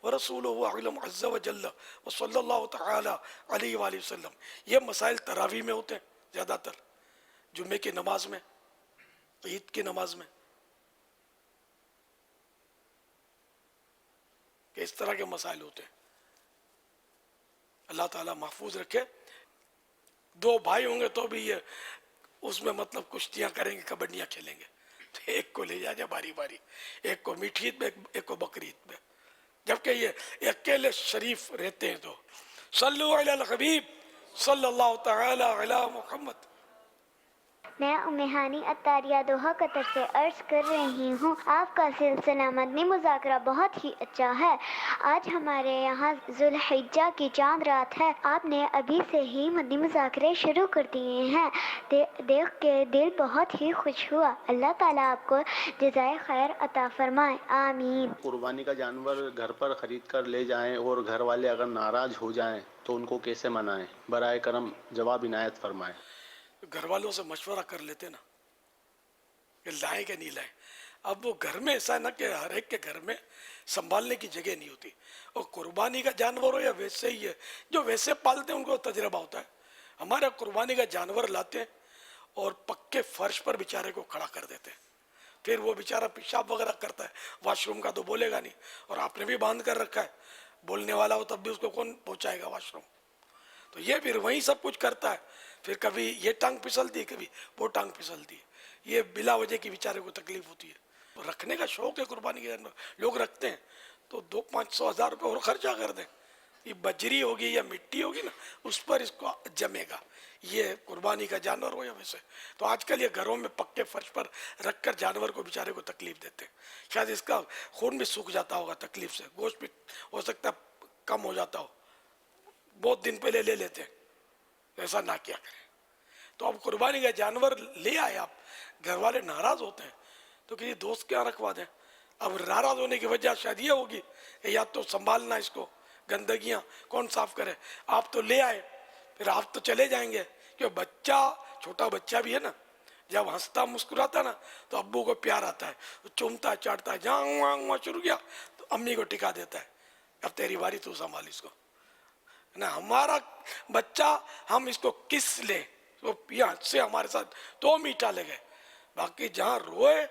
ورسولہ اعلم عز وجل وصلی اللہ تعالی علیہ وآلہ وسلم. یہ مسائل تراویح میں ہوتے ہیں زیادہ تر، جمعے کی نماز میں، عید کی نماز میں، کہ اس طرح کے مسائل ہوتے ہیں. اللہ تعالیٰ محفوظ رکھے. 2 بھائی ہوں گے تو بھی یہ اس میں مطلب کشتیاں کریں گے، کبڈیاں کھیلیں گے، تو ایک کو لے جائے باری باری، ایک کو میٹھی عید میں، ایک کو بقر عید میں، جبکہ یہ اکیلے شریف رہتے ہیں. تو صلو علی الحبیب صلی اللہ تعالی علی محمد. میں امہانی اتاریہ دوحہ قطر سے عرض کر رہی ہوں، آپ کا سلسلہ مدنی مذاکرہ بہت ہی اچھا ہے. آج ہمارے یہاں ذوالحجہ کی چاند رات ہے. آپ نے ابھی سے ہی مدنی مذاکرے شروع کر دیے ہیں، دیکھ کے دل بہت ہی خوش ہوا. اللہ تعالیٰ آپ کو جزائے خیر عطا فرمائے، آمین. قربانی کا جانور گھر پر خرید کر لے جائیں اور گھر والے اگر ناراض ہو جائیں تو ان کو کیسے منائیں؟ برائے کرم جواب عنایت فرمائیں. گھر والوں سے مشورہ کر لیتے نا کہ لائیں کہ نہیں لائیں. اب وہ گھر میں ایسا ہے نا کہ ہر ایک کے گھر میں سنبھالنے کی جگہ نہیں ہوتی، اور قربانی کا جانور ہو یا ویسے ہی ہے، جو ویسے پالتے ہیں ان کو تجربہ ہوتا ہے. ہمارا قربانی کا جانور لاتے ہیں اور پکے فرش پر بیچارے کو کھڑا کر دیتے ہیں، پھر وہ بیچارہ پیشاب وغیرہ کرتا ہے، واش روم کا تو بولے گا نہیں، اور آپ نے بھی باندھ کر رکھا ہے، بولنے والا ہو تب بھی اس کو کون پہنچائے گا واش روم. تو یہ پھر وہیں سب کچھ کرتا ہے، پھر کبھی یہ ٹانگ پھسلتی، کبھی وہ ٹانگ پھسلتی ہے، یہ بلا وجہ کی بیچارے کو تکلیف ہوتی ہے. رکھنے کا شوق ہے قربانی کے جانور، لوگ رکھتے ہیں تو 200-500 ہزار روپے اور خرچہ کر دیں. یہ بجری ہوگی یا مٹی ہوگی نا، اس پر اس کو جمے گا، یہ قربانی کا جانور ہو یا ویسے. تو آج کل یہ گھروں میں پکے فرش پر رکھ کر جانور کو بیچارے کو تکلیف دیتے ہیں. شاید اس کا خون بھی سوکھ جاتا ہوگا تکلیف سے، گوشت بھی ہو سکتا ہے کم ہو جاتا ہو، بہت دن پہلے لے لیتے ہیں. ایسا نہ کیا کریں. تو اب قربانی کا جانور لے آئے آپ، گھر والے ناراض ہوتے ہیں تو کسی دوست کے یہاں رکھوا دیں. اب ناراض ہونے کی وجہ شاید یہ ہوگی کہ یا تو سنبھالنا اس کو، گندگیاں کون صاف کرے. آپ تو لے آئے، پھر آپ تو چلے جائیں گے، کہ بچہ چھوٹا بچہ بھی ہے نا، جب ہنستا مسکراتا نا تو ابو کو پیار آتا ہے، چومتا چاٹتا ہے، جہاں وہاں شروع کیا تو امی کو ٹکا دیتا ہے، اب تیری باری تو سنبھال اس کو نا. ہمارا بچہ ہم اس کو کس لیں تو یہاں سے ہمارے ساتھ تو میٹھا لگے، باقی جہاں روئے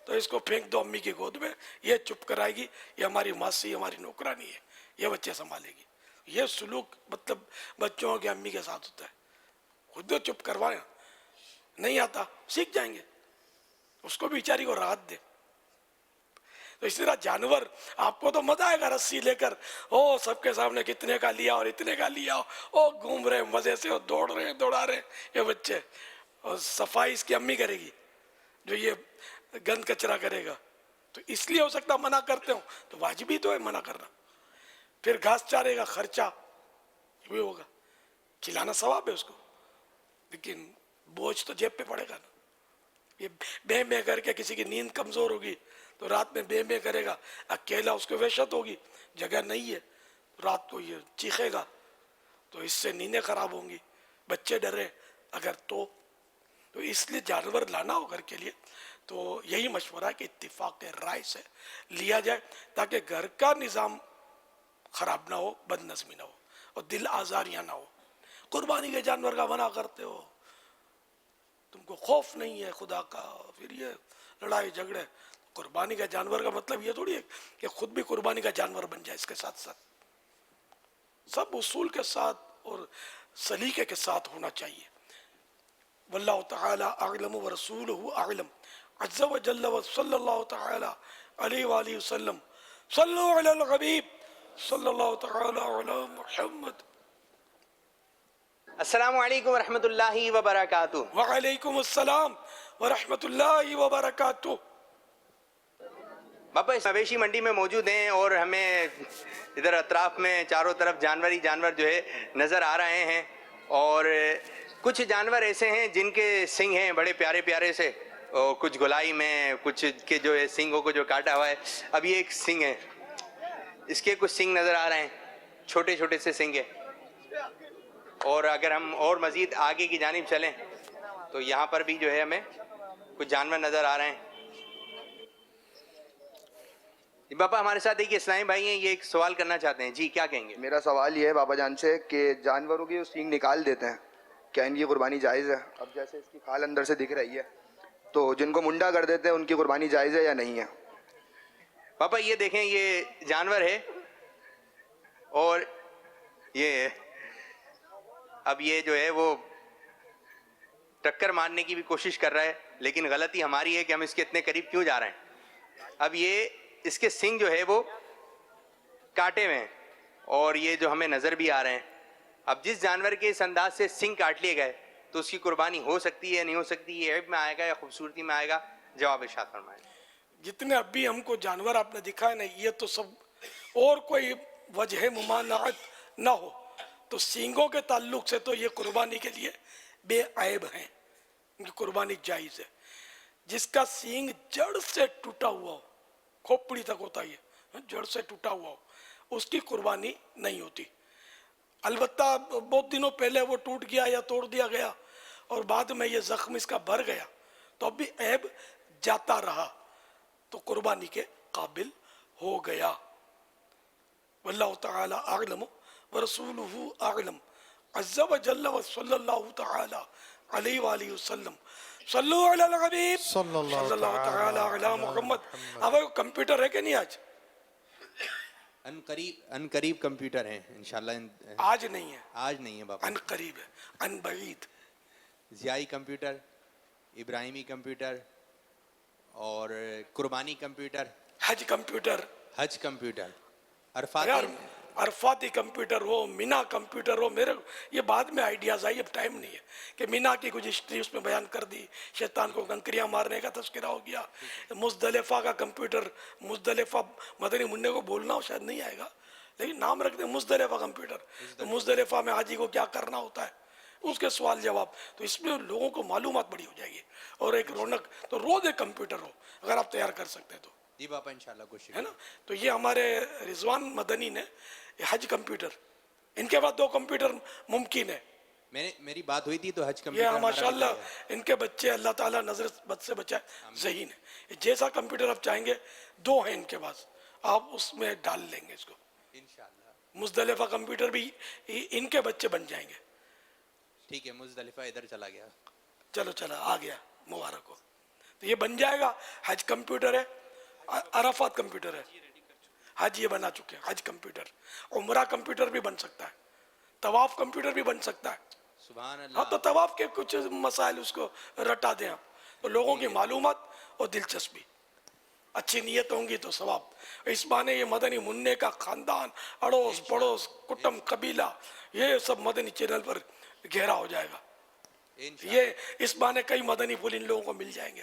تو اس کو پھینک دو امی کی گود میں، یہ چپ کرائے گی، یہ ہماری ماسی ہماری نوکرانی ہے، یہ بچے سنبھالے گی. یہ سلوک مطلب بچوں کے امی کے ساتھ ہوتا ہے. خود چپ کروائیں، نہیں آتا سیکھ جائیں گے، اس کو بیچاری کو راحت دے. تو اس طرح جانور آپ کو تو مزہ آئے گا رسی لے کر، او سب کے سامنے کتنے کا لیا اور اتنے کا لیا، او گھوم رہے مزے سے، دوڑ رہے دوڑا رہے یہ بچے، اور صفائی اس کی امی کرے گی. جو یہ گند کچرا کرے گا. تو اس لیے ہو سکتا منع کرتے ہوں, تو واجبی تو ہے منع کرنا. پھر گھاس چارے گا خرچہ بھی ہوگا, کھلانا ثواب ہے اس کو, لیکن بوجھ تو جیب پہ پڑے گا نا. یہ بے بے کر کے کسی کی نیند کمزور ہوگی تو رات میں بے بے کرے گا, اکیلا اس کو وحشت ہوگی, جگہ نہیں ہے, رات کو یہ چیخے گا, تو اس سے نیندیں خراب ہوں گی, بچے ڈرے اگر تو اس لیے جانور لانا ہو گھر کے لیے تو یہی مشورہ ہے کہ اتفاق رائے سے لیا جائے تاکہ گھر کا نظام خراب نہ ہو, بد نظمی نہ ہو اور دل آزاریاں نہ ہو. قربانی کے جانور کا منع کرتے ہو, تم کو خوف نہیں ہے خدا کا, پھر یہ لڑائی جھگڑے. قربانی کا جانور کا مطلب یہ تھوڑی ہے کہ خود بھی قربانی کا جانور بن جائے. اس کے ساتھ ساتھ سب اصول کے ساتھ اور سلیقے کے ساتھ ہونا چاہیے. واللہ تعالی اعلم ورسولہ اعلم عز و جل و صلی اللہ تعالی علیہ وآلہ وسلم. صلو علی الحبیب صلی اللہ تعالی علی محمد. السلام علیکم ورحمۃ اللہ وبرکاتہ. وعلیکم السلام ورحمۃ اللہ وبرکاتہ. باپا اس مویشی منڈی میں موجود ہیں اور ہمیں ادھر اطراف میں چاروں طرف جانور ہی جانور جو ہے نظر آ رہے ہیں, اور کچھ جانور ایسے ہیں جن کے سنگ ہیں بڑے پیارے پیارے سے, اور کچھ گولائی میں, کچھ کے جو ہے سنگوں کو جو کاٹا ہوا ہے. اب یہ ایک سنگ ہے, اس کے کچھ سنگ نظر آ رہے ہیں, چھوٹے چھوٹے سے سنگ ہے. اور اگر ہم اور مزید آگے کی جانب چلیں تو یہاں پر بھی جو ہے ہمیں کچھ جانور نظر آ رہے ہیں. باپا ہمارے ساتھ ایک اسلامی بھائی ہیں, یہ ایک سوال کرنا چاہتے ہیں. جی کیا کہیں گے؟ میرا سوال یہ ہے بابا جان سے کہ جانوروں کی جو سینگ نکال دیتے ہیں, کیا ان کی قربانی جائز ہے؟ اب جیسے اس کی کھال اندر سے دکھ رہی ہے, تو جن کو منڈا کر دیتے ہیں ان کی قربانی جائز ہے یا نہیں ہے؟ پاپا یہ دیکھیں, یہ جانور ہے اور یہ اب یہ جو ہے وہ ٹکر مارنے کی بھی کوشش کر رہا ہے, لیکن غلطی ہماری ہے کہ ہم اس کے اتنے قریب کیوں جا رہے ہیں. اب یہ اس کے سنگ جو ہے وہ کاٹے ہوئے ہیں اور یہ جو ہمیں نظر بھی آ رہے ہیں. اب جس جانور کے اس انداز سے سنگ کاٹ لیے گئے تو اس کی قربانی ہو سکتی ہے نہیں ہو سکتی, یہ عیب میں آئے گا یا خوبصورتی میں آئے گا؟ جواب ارشاد فرمائیں. جتنے اب بھی ہم کو جانور آپ نے دکھائے نا, یہ تو سب اور کوئی وجہ ممانعت نہ ہو تو سینگوں کے تعلق سے تو یہ قربانی کے لیے بے عیب ہیں, ان کی قربانی جائز ہے. جس کا سینگ جڑ سے ٹوٹا ہوا ہو, کھوپڑی تک ہوتا ہے, جڑ سے ٹوٹا ہوا ہو, اس کی قربانی نہیں ہوتی. البتہ بہت دنوں پہلے وہ ٹوٹ گیا یا توڑ دیا گیا اور بعد میں یہ زخم اس کا بھر گیا تو اب بھی عیب جاتا رہا تو قربانی کے قابل ہو گیا. واللہ تعالی اعلم ورسولہ اعلم عز و جل و صلی اللہ تعالی علیہ وآلہ وسلم. صلو علی الحبیب صلی اللہ تعالی علی محمد. اب کمپیوٹر ہے کہ نہیں آج؟ ان قریب کمپیوٹر ہیں انشاءاللہ. آج نہیں ہے, آج نہیں ہے باپا, ان قریب ہے, ان بعید. ضیائی کمپیوٹر, ابراہیمی کمپیوٹر اور قربانی کمپیوٹر, حج کمپیوٹر, حج کمپیوٹر, عرفاتی کمپیوٹر ہو, مینا کمپیوٹر ہو. میرے یہ بعد میں آئیڈیاز آئی, اب ٹائم نہیں ہے کہ مینا کی کچھ ہسٹری اس میں بیان کر دی, شیطان کو کنکریاں مارنے کا تذکرہ ہو گیا. مزدلفہ کا کمپیوٹر, مزدلفہ مدنی منڈے کو بولنا ہو شاید نہیں آئے گا, لیکن نام رکھ دیں مزدلفہ کمپیوٹر. تو مزدلفہ میں حاجی کو کیا کرنا ہوتا ہے, اس کے سوال جواب, تو اس میں لوگوں کو معلومات بڑی ہو جائے گی اور ایک رونق. تو روز ایک کمپیوٹر ہو اگر آپ تیار کر سکتے تو. جی باپا انشاءاللہ کوشش ہے نا. تو یہ ہمارے رضوان مدنی نے حج کمپیوٹر, ان کے بعد 2 کمپیوٹر ممکن ہے. میری بات ہوئی تھی تو حج یہ کمپیوٹر ماشاءاللہ ان کے بچے اللہ تعالیٰ نظر بد سے بچائے, ذہین ہے. جیسا کمپیوٹر آپ چاہیں گے 2 ہیں ان کے پاس, آپ اس میں ڈال لیں گے اس کو انشاءاللہ. مزدلفہ کمپیوٹر بھی ان کے بچے بن جائیں گے. ٹھیک ہے, مزدلفہ ادھر چلا گیا, چلو چلا آ گیا, مبارک ہو. تو یہ بن جائے گا. حج کمپیوٹر ہے, عرفات کمپیوٹر ہے, حج یہ بنا چکے ہیں, حج کمپیوٹر. عمرہ کمپیوٹر بھی بن سکتا ہے, طواف کمپیوٹر بھی بن سکتا ہے. سبحان اللہ. ہاں تو طواف کے کچھ مسائل اس کو رٹا دیں آپ, تو لوگوں کی معلومات اور دلچسپی, اچھی نیت ہوں گی تو ثواب. اس بہانے یہ مدنی منع کا خاندان, اڑوس پڑوس, کٹم قبیلہ, یہ سب مدنی چینل پر گہرا ہو جائے گا. یہ اس بہانے کئی مدنی پھول ان لوگوں کو مل جائیں گے,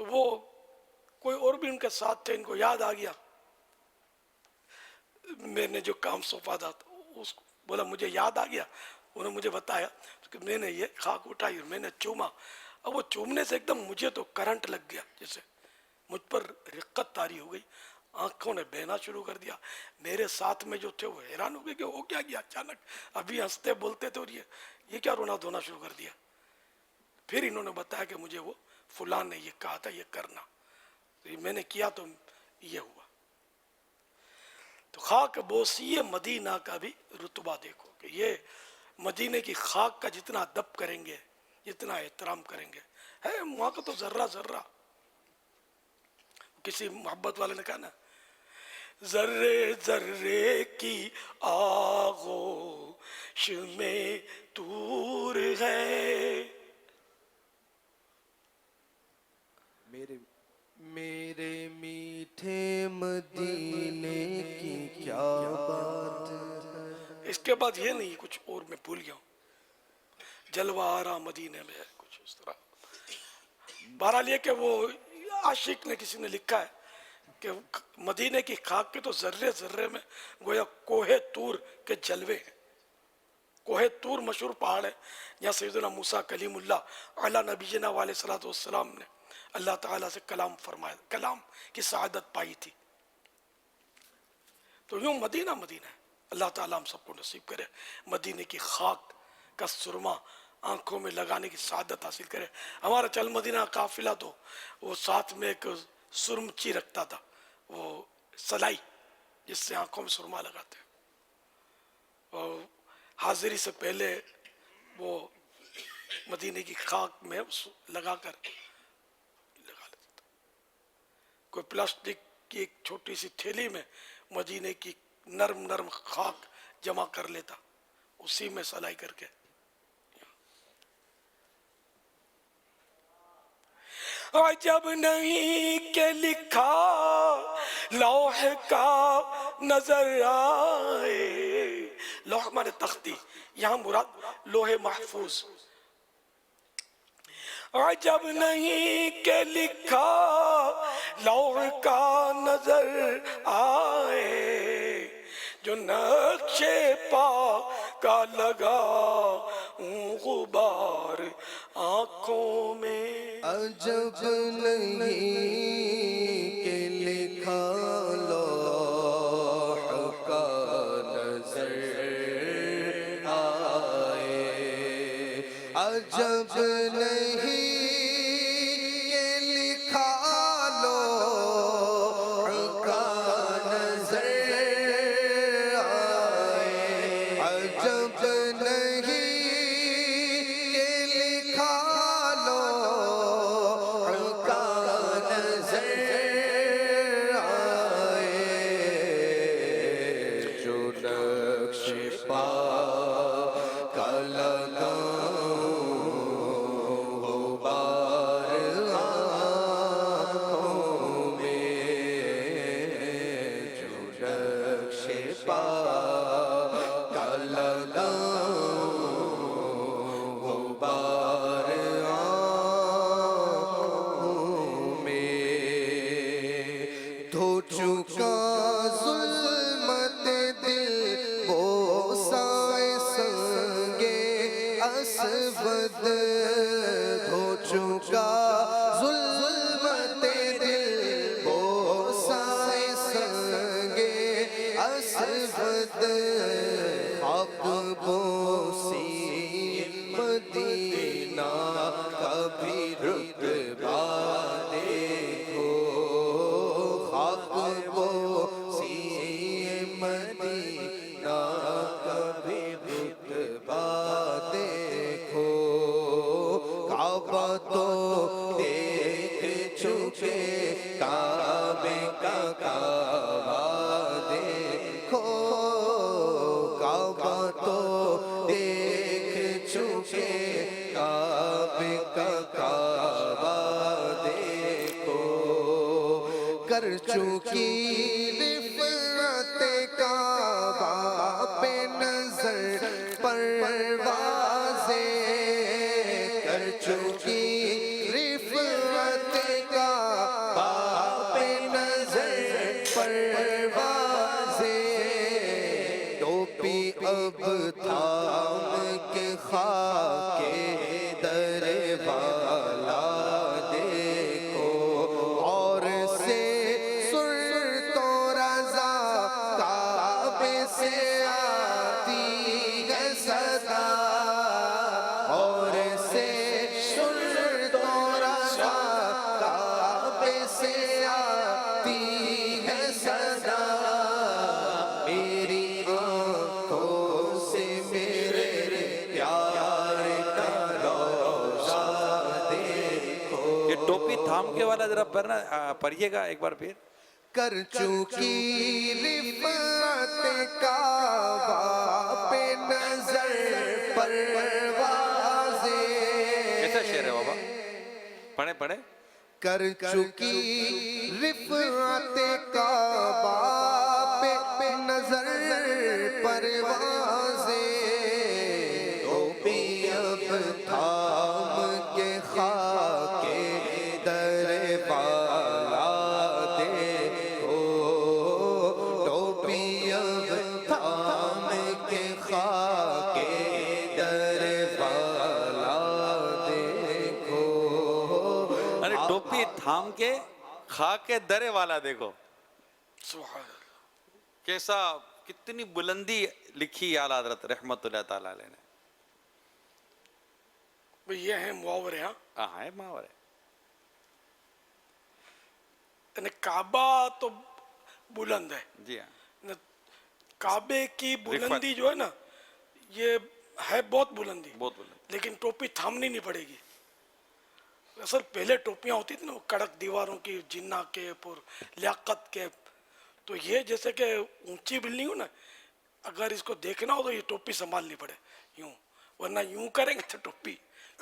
تو وہ کوئی اور بھی ان کے ساتھ تھے, ان کو یاد آ گیا میں نے جو کام سونپا تھا, اس کو بولا مجھے یاد آ گیا. انہوں نے مجھے بتایا کہ میں نے یہ خاک اٹھائی اور میں نے چوما. اب وہ چومنے سے ایک دم مجھے تو کرنٹ لگ گیا, جیسے مجھ پر رقت طاری ہو گئی, آنکھوں نے بہنا شروع کر دیا. میرے ساتھ میں جو تھے وہ حیران ہو گئے کہ ہو کیا گیا اچانک, ابھی ہنستے بولتے تھے اور یہ کیا رونا دھونا شروع کر دیا. پھر انہوں نے بتایا کہ مجھے وہ فلاں نے یہ کہا تھا یہ کرنا, تو میں نے کیا تو یہ ہوا. تو خاک بوسی مدینہ کا بھی رتبہ دیکھو کہ یہ مدینے کی خاک کا جتنا ادب کریں گے, جتنا احترام کریں گے, ہے وہاں کا تو ذرہ ذرہ. کسی محبت والے نے کہا نا, ذرے ذرے کی آغوش میں طور ہے. میرے میٹھے مدینے کی کیا بات ہے. اس کے بعد یہ نہیں کچھ اور میں بھول گیا ہوں, جلوہ آرا مدینے میں ہے کچھ اس طرح. بہرحال یہ کہ وہ عاشق نے کسی نے لکھا ہے کہ مدینے کی خاک کے تو ذرے ذرے میں گویا کوہ طور کے جلوے ہیں. کوہ طور مشہور پہاڑ ہے جہاں سیدنا موسیٰ کلیم اللہ علی نبینا علیہ الصلوۃ والسلام نے اللہ تعالیٰ سے کلام فرمایا, کلام کی سعادت پائی تھی. تو یوں مدینہ مدینہ ہے. اللہ تعالیٰ ہم سب کو نصیب کرے مدینے کی خاک کا سرما آنکھوں میں لگانے کی سعادت حاصل کرے. ہمارا چل مدینہ قافلہ تو وہ ساتھ میں ایک سرمچی رکھتا تھا, وہ سلائی جس سے آنکھوں میں سرما لگاتے ہیں, اور حاضری سے پہلے وہ مدینے کی خاک میں لگا کر لگا لیتا تھا. کوئی پلاسٹک کی ایک چھوٹی سی تھیلی میں مدینے کی نرم نرم خاک جمع کر لیتا, اسی میں سلائی کر کے. عجب نہیں کہ لکھا لوح کا نظر آئے. لوح مانے تختی, یہاں مراد لوح محفوظ. عجب نہیں کہ لکھا لوح کا نظر آئے, جو نقش پا کا لگا غبار آنکھوں میں. عجب نہیں کہ لکھا لوح کا نظر آئے. عجب نہیں کہ لکھا لوح کا نظر آئے. عجب نہیں کہ لکھا چونکی رفعت کعبہ پہ نظر پروازیں کر چونکی رفعت کعبہ ٹوپی تھام کے والا ذرا پڑھیے گا ایک بار پھر. کر چکی رفعت کعبہ پہ نظر پروازیں. کیسا شعر ہے بابا؟ پڑھیں پڑھیں. کر چکی رفعت کعبہ پہ نظر پروازیں. ٹوپی اب تھام کے خاک در والا دیکھو. ٹوپی اب تھام کے خاک در والا دیکھو. ارے ٹوپی تھام کے خاک کے درے والا دیکھو. کیسا کتنی بلندی لکھی اعلیٰ حضرت رحمت اللہ تعالیٰ علیہ نے. یہ ہے محاورے. ہاں ہے محاورے. یعنی کعبہ تو بلند ہے. جی ہاں. کعبے کی بلندی جو ہے نا یہ ہے بہت بلندی. بہت بلند. لیکن ٹوپی تھامنی نہیں پڑے گی. اصل پہلے ٹوپیاں ہوتی تھی نا کڑک دیواروں کی, جنہ کیپ اور لیاقت کیپ. تو یہ جیسے کہ اونچی بلڈنگ ہو نا, اگر اس کو دیکھنا ہو تو یہ ٹوپی سنبھالنی پڑے یوں, ورنہ یوں کریں گے تو ٹوپی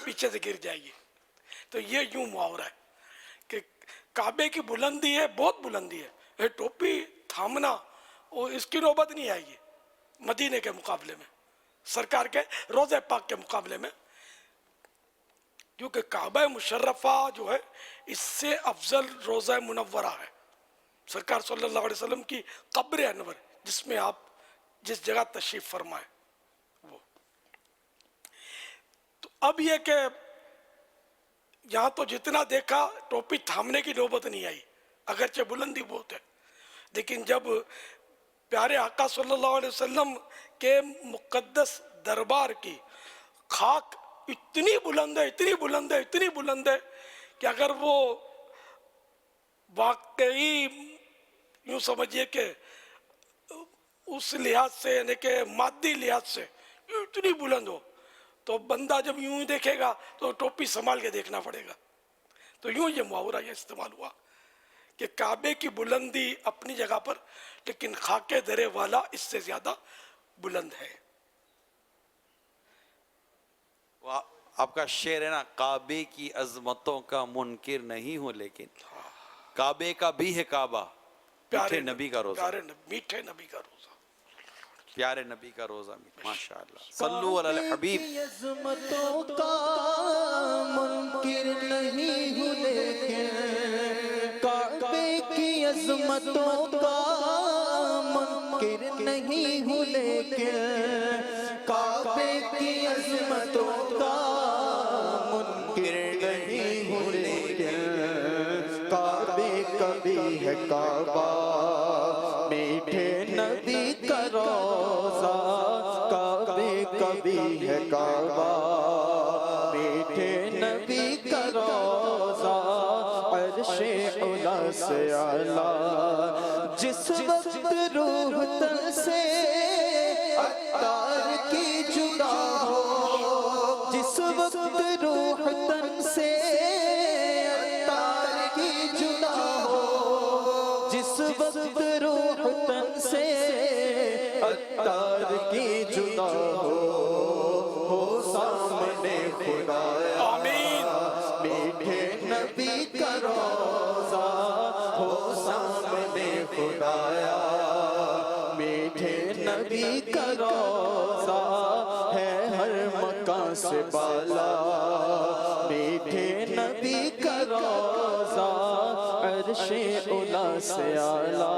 پیچھے سے گر جائے گی. تو یہ یوں محاورہ ہے کہ کعبے کی بلندی ہے, بہت بلندی ہے. یہ ٹوپی تھامنا اور اس کی نوبت نہیں آئے گی مدینے کے مقابلے میں, سرکار کے روضہ پاک کے مقابلے میں. کیونکہ کعبہ مشرفہ جو ہے اس سے افضل روضہ منورہ ہے. سرکار صلی اللہ علیہ وسلم کی قبر انور جس میں آپ جس جگہ تشریف فرمائے وہ. تو اب یہ کہ یہاں تو جتنا دیکھا ٹوپی تھامنے کی نوبت نہیں آئی, اگرچہ بلندی بہت ہے. لیکن جب پیارے آقا صلی اللہ علیہ وسلم کے مقدس دربار کی خاک اتنی بلند ہے, اتنی بلند ہے, اتنی بلند ہے کہ اگر وہ واقعی یوں سمجھیے کہ اس لحاظ سے یعنی کہ مادی لحاظ سے اتنی بلند ہو تو بندہ جب یوں ہی دیکھے گا تو ٹوپی سنبھال کے دیکھنا پڑے گا. تو یوں یہ محاورہ یہ استعمال ہوا کہ کعبے کی بلندی اپنی جگہ پر, لیکن خاک درے والا اس سے زیادہ بلند ہے. آپ کا شعر ہے نا, کعبے کی عظمتوں کا منکر نہیں ہوں لیکن کعبے کا بھی ہے کعبہ, میٹھے نبی کا روزہ. میٹھے نبی کا روزہ, پیارے نبی کا روزہ. ماشاءاللہ. صلو علی الحبیب. عظمتوں کا منکر نہیں ہوں لیکن کعبے کی عظمتوں کا منکر نہیں ہوں لیکن کعبے کی عظمتوں کا منکر نہیں ہوں لیکن کعبے کا بھی ہے کعبہ میٹھے نبی کا روزہ. کعبے کا بھی ہے کعبہ میٹھے نبی کا روزہ. عرش اولا سے اعلیٰ جس وقت روح تن سے عطار کی جدا ہو, جس وقت روح تن سے عطار کی جدا ہو, جس وقت روح تن سے عطار کی جدا ہو سامنے خدایا. میٹھے نبی کا روزہ ہو سامنے خدایا. میٹھے نبی کا روزہ ہے ہر مکان سے بالا. میٹھے نبی کا روزہ عرش اولا سے اعلیٰ.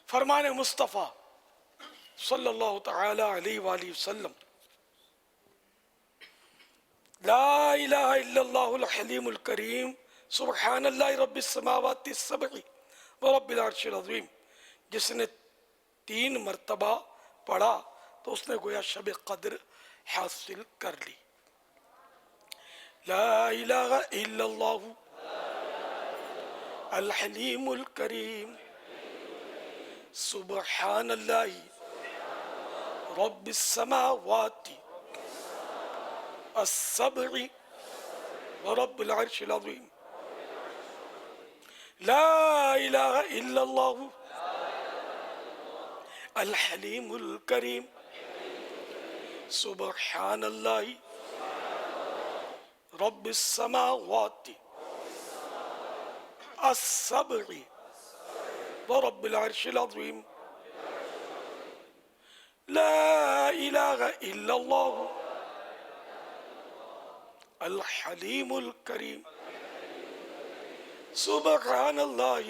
فرمان مصطفیٰ صلی اللہ تعالی علیہ وآلہ وسلم, لا الہ الا اللہ الحلیم الکریم سبحان اللہ رب السماوات السبع ورب العرش العظیم. جس نے 3 مرتبہ پڑھا تو اس نے گویا شب قدر حاصل کر لی. لا الہ الا اللہ الحلیم الکریم سبحان اللہ رب السماوات السبع ورب العرش العظیم لا الہ الا اللہ الحلیم الکریم سبحان اللہ رب السماوات السبع ورب العرش العظیم لا الہ الا اللہ الحلیم الکریم سبحان اللہ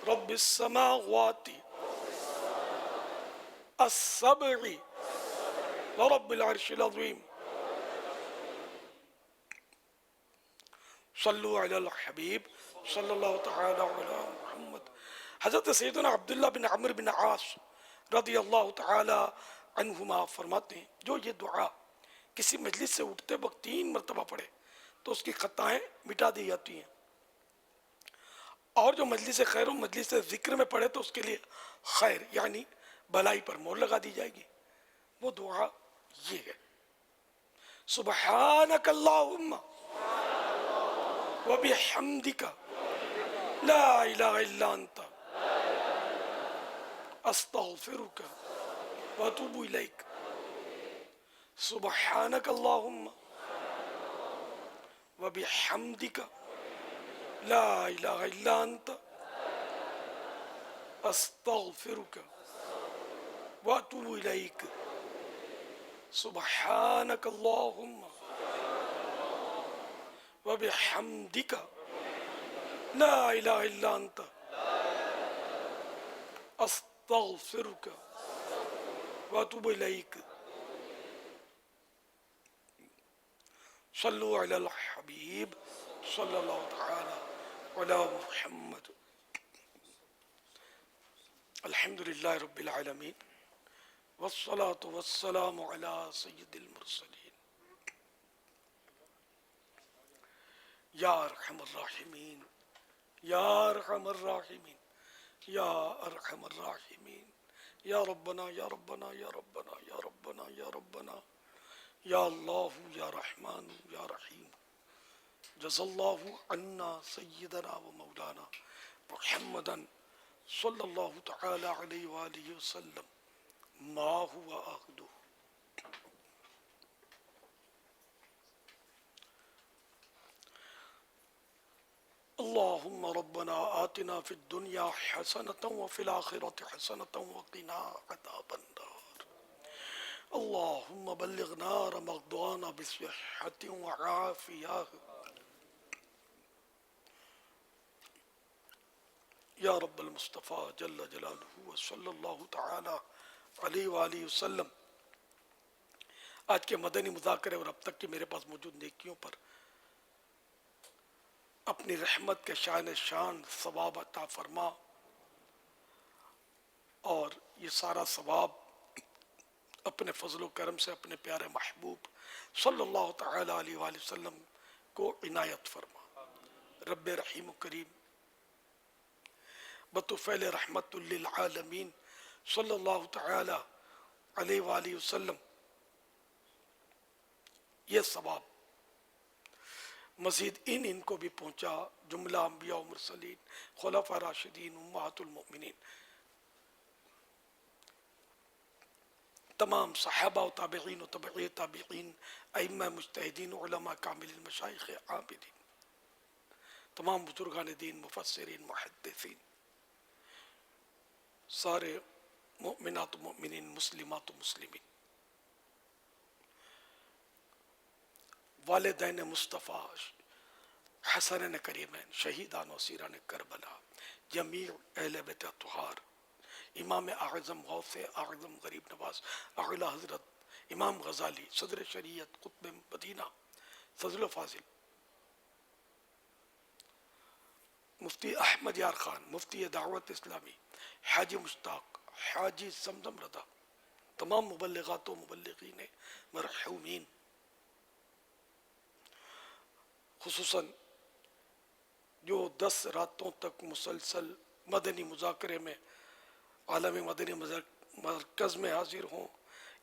رب السماوات السبع ورب العرش العظیم صلو علی الحبیب صلی اللہ تعالی علی محمد. حضرت سیدنا عبداللہ بن عمر بن عاص رضی اللہ تعالی عنہما فرماتے ہیں جو یہ دعا کسی مجلس سے اٹھتے وقت 3 مرتبہ پڑھے تو اس کی خطائیں مٹا دی جاتی ہیں، اور جو مجلس خیر و مجلس ذکر میں پڑھے تو اس کے لیے خیر یعنی بھلائی پر مہر لگا دی جائے گی. وہ دعا یہ ہے سبحانک اللہم وبحمدک لا الہ الا انت استغفرک واتوب الیک. سبحانک اللہم وبحمدک لا الہ الا انت استغفرک واتوب الیک. سبحانک اللہم وبحمدک لا الہ الا انت استغفرک واتوب الیک. صلو علی الحبیب صلی اللہ تعالی علی محمد. الحمدللہ رب العالمین والصلاة والسلام علی سید المرسلین. یا ارحم الراحمین یا ارحم الراحمین یا ارحم الراحمین یا ربنا یا ربنا یا ربنا یا ربنا یا ربنا یا اللہ یا رحمان یا رحیم. جزا اللہ عنا سیدنا و مولانا محمدا صلی اللہ تعالی علیہ وآلہ وسلم ما ہوا آخدو. اللہم ربنا آتنا فی الدنیا حسنة وفی الآخرة حسنة وقنا عذاب النار. اللہم بلغنا رمضان بصحة وعافیہ یا رب المصطفیٰ جل جلالہ وصلی اللہ تعالی علیہ وآلہ وسلم. آج کے مدنی مذاکرے اور اب تک کی میرے پاس موجود نیکیوں پر اپنی رحمت کے شان ثواب عطا فرما، اور یہ سارا ثواب اپنے فضل و کرم سے اپنے پیارے محبوب صلی اللہ تعالی علیہ وآلہ وسلم کو عنایت فرما. رب رحیم و کریم بطفیل رحمت للعالمین صلی اللہ تعالی علیہ وآلہ وسلم یہ ثواب مزید ان کو بھی پہنچا. جملہ انبیاء و مرسلین، خلفاء راشدین، امہات المؤمنین، تمام صحابہ و تابعین و تبعی تابعین، ائمہ مجتہدین، علماء کاملین، مشایخ عابدین، تمام بزرگان دین، مفسرین، محدثین، سارے مؤمنات و مؤمنین، مسلمات و مسلمین، والدین مصطفیٰ، حسنین کریمین، شہیدان و اسیران کربلا، جمیع اہل بیت اطہار، امام اعظم غوث اعظم غریب نواز اعلی حضرت امام غزالی، صدر شریعت، قطب مدینہ، فضل و فاضل، مفتی احمد یار خان، مفتی دعوت اسلامی، حاجی مشتاق، حاجی زمزم رضا، تمام مبلغات و مبلغین مرحومین، خصوصاً جو 10 راتوں تک مسلسل مدنی مذاکرے میں عالم مدنی مرکز میں حاضر ہوں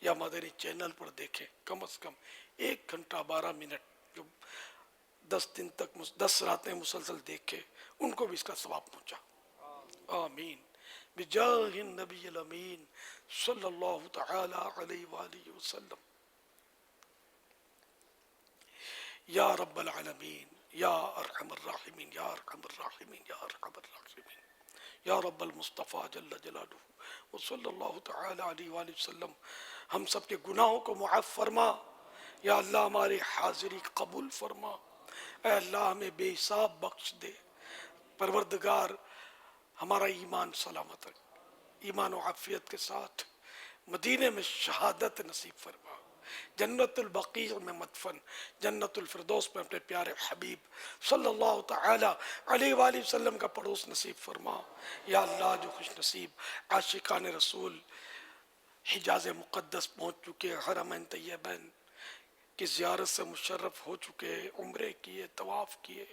یا مدنی چینل پر دیکھیں، کم از کم 1 گھنٹہ 12 منٹ جو 10 راتیں مسلسل دیکھے ان کو بھی اس کا ثواب پہنچا. آمین بجاہ النبی الامین صلی اللہ تعالی علیہ وآلہ وسلم. یا رب العالمین یا ارحم الراحمین یا ارحم الراحمین یا ارحم الراحمین یا رب المصطفیٰ جل جلالہ وصلی اللہ تعالی علیہ وآلہ وسلم. ہم سب کے گناہوں کو معاف فرما. یا اللہ ہماری حاضری قبول فرما. اے اللہ ہمیں بے حساب بخش دے. پروردگار ہمارا ایمان سلامت رکھ, ایمان و عافیت کے ساتھ مدینے میں شہادت نصیب فرما. جنت البقیع میں مدفن, جنت الفردوس میں اپنے پیارے حبیب صلی اللہ تعالی علیہ وآلہ وسلم کا پڑوس نصیب فرما. یا اللہ جو خوش نصیب عاشقان رسول حجاز مقدس پہنچ چکے, حرمین طیبین کی زیارت سے مشرف ہو چکے, عمرے کیے, طواف کیے,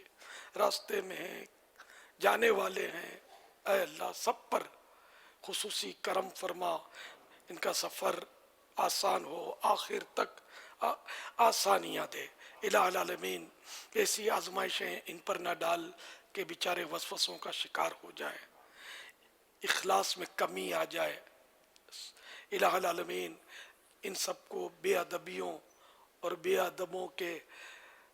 راستے میں ہیں, جانے والے ہیں, اے اللہ سب پر خصوصی کرم فرما. ان کا سفر آسان ہو, آخر تک آسانیاں دے. الہ العالمین ایسی آزمائشیں ان پر نہ ڈال کہ بیچارے وسوسوں کا شکار ہو جائیں, اخلاص میں کمی آ جائے. الہ العالمین ان سب کو بے ادبیوں اور بے ادبوں کے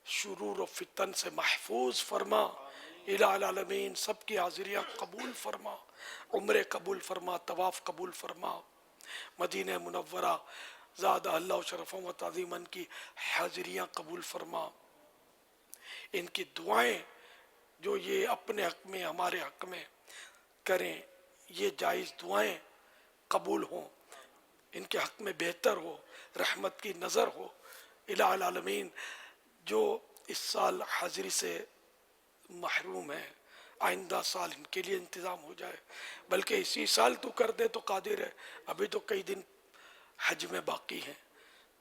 شرور و فتن سے محفوظ فرما. الہ العالمین سب کی حاضریاں قبول فرما, عمرے قبول فرما, طواف قبول فرما. مدینہ منورہ زادہ اللہ شرفوں و تعظیماً کی حاضریاں قبول فرما. ان کی دعائیں جو یہ اپنے حق میں ہمارے حق میں کریں, یہ جائز دعائیں قبول ہوں, ان کے حق میں بہتر ہو, رحمت کی نظر ہو. الہ العالمین جو اس سال حاضری سے محروم ہیں, آئندہ سال ان کے لیے انتظام ہو جائے, بلکہ اسی سال تو کر دے تو قادر ہے. ابھی تو کئی دن حج میں باقی ہیں,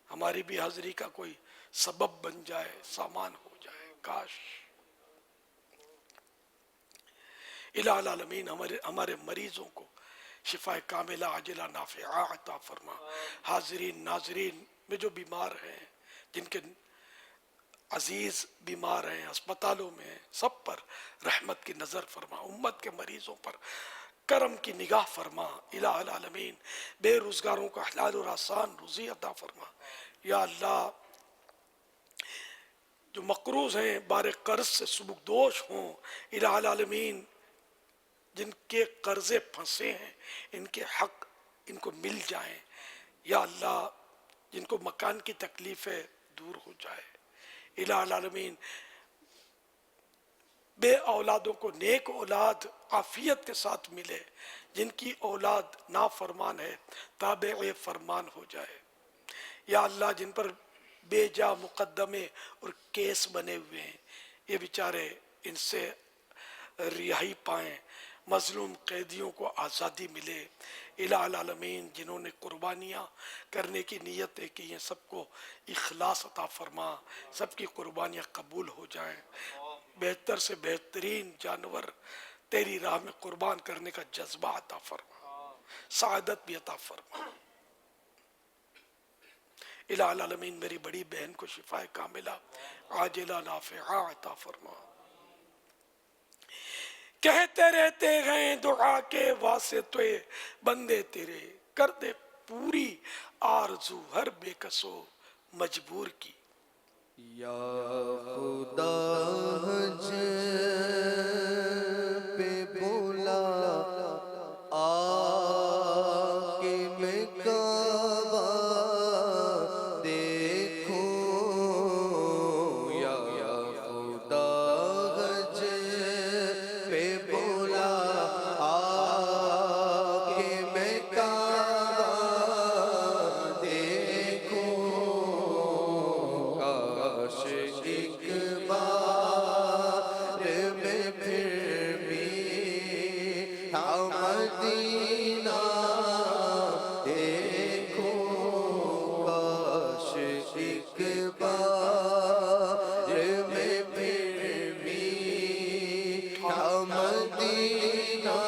ہماری بھی حاضری کا کوئی سبب بن جائے, سامان ہو جائے کاش. الہ العالمین ہمارے مریضوں کو شفا کاملہ عاجلہ نافعہ عطا فرما. حاضرین ناظرین میں جو بیمار ہیں, جن کے عزیز بیمار ہیں, ہسپتالوں میں ہیں, سب پر رحمت کی نظر فرما. امت کے مریضوں پر کرم کی نگاہ فرما. الہ العالمین بے روزگاروں کو حلال اور آسان روزی عطا فرما. یا اللہ جو مقروض ہیں بار قرض سے سبکدوش ہوں, الہ العالمین جن کے قرضے پھنسے ہیں ان کے حق ان کو مل جائیں. یا اللہ جن کو مکان کی تکلیفیں دور ہو جائے. الہ العالمین بے اولادوں کو نیک اولاد عافیت کے ساتھ ملے, جن کی اولاد نافرمان ہے تابع فرمان ہو جائے. یا اللہ جن پر بے جا مقدمے اور کیس بنے ہوئے ہیں, یہ بیچارے ان سے رہائی پائیں, مظلوم قیدیوں کو آزادی ملے. الہ العالمین جنہوں نے قربانیاں کرنے کی نیتیں کی ہیں سب کو اخلاص عطا فرما, سب کی قربانیاں قبول ہو جائیں. بہتر سے بہترین جانور تیری راہ میں قربان کرنے کا جذبہ عطا فرما, سعادت بھی عطا فرما. الہ العالمین میری بڑی بہن کو شفا کاملہ عاجلہ نافعہ عطا فرما. کہتے رہتے ہیں دعا کے واسطے بندے تیرے, کر دے پوری آرزو ہر بے کسو مجبور کی. یا خدا پہ بولا آ کے میں کعبہ دیکھوں. یا خدا پہ بولا آ کے میں کعبہ دیکھوں. کاش ایک بار میں پھر بھی مدینہ دیکھوں. کاش ایک بار میں پھر بھی مدینہ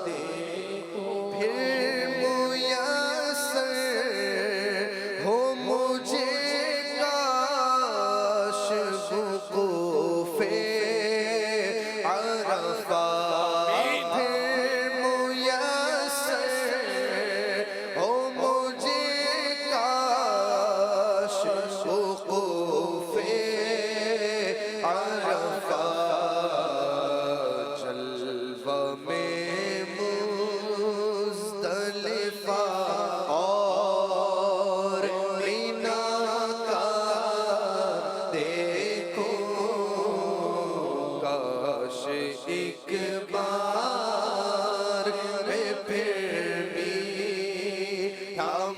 دیکھوں. پھر میسر ہو مجھے کعبہ وقوف عرفات پھر میسر ہو مجھے کاش وقوف عرفات جلوہ میں مزدلفہ اور مینا کا دیکھو کاش ایک بار میں پھر بھی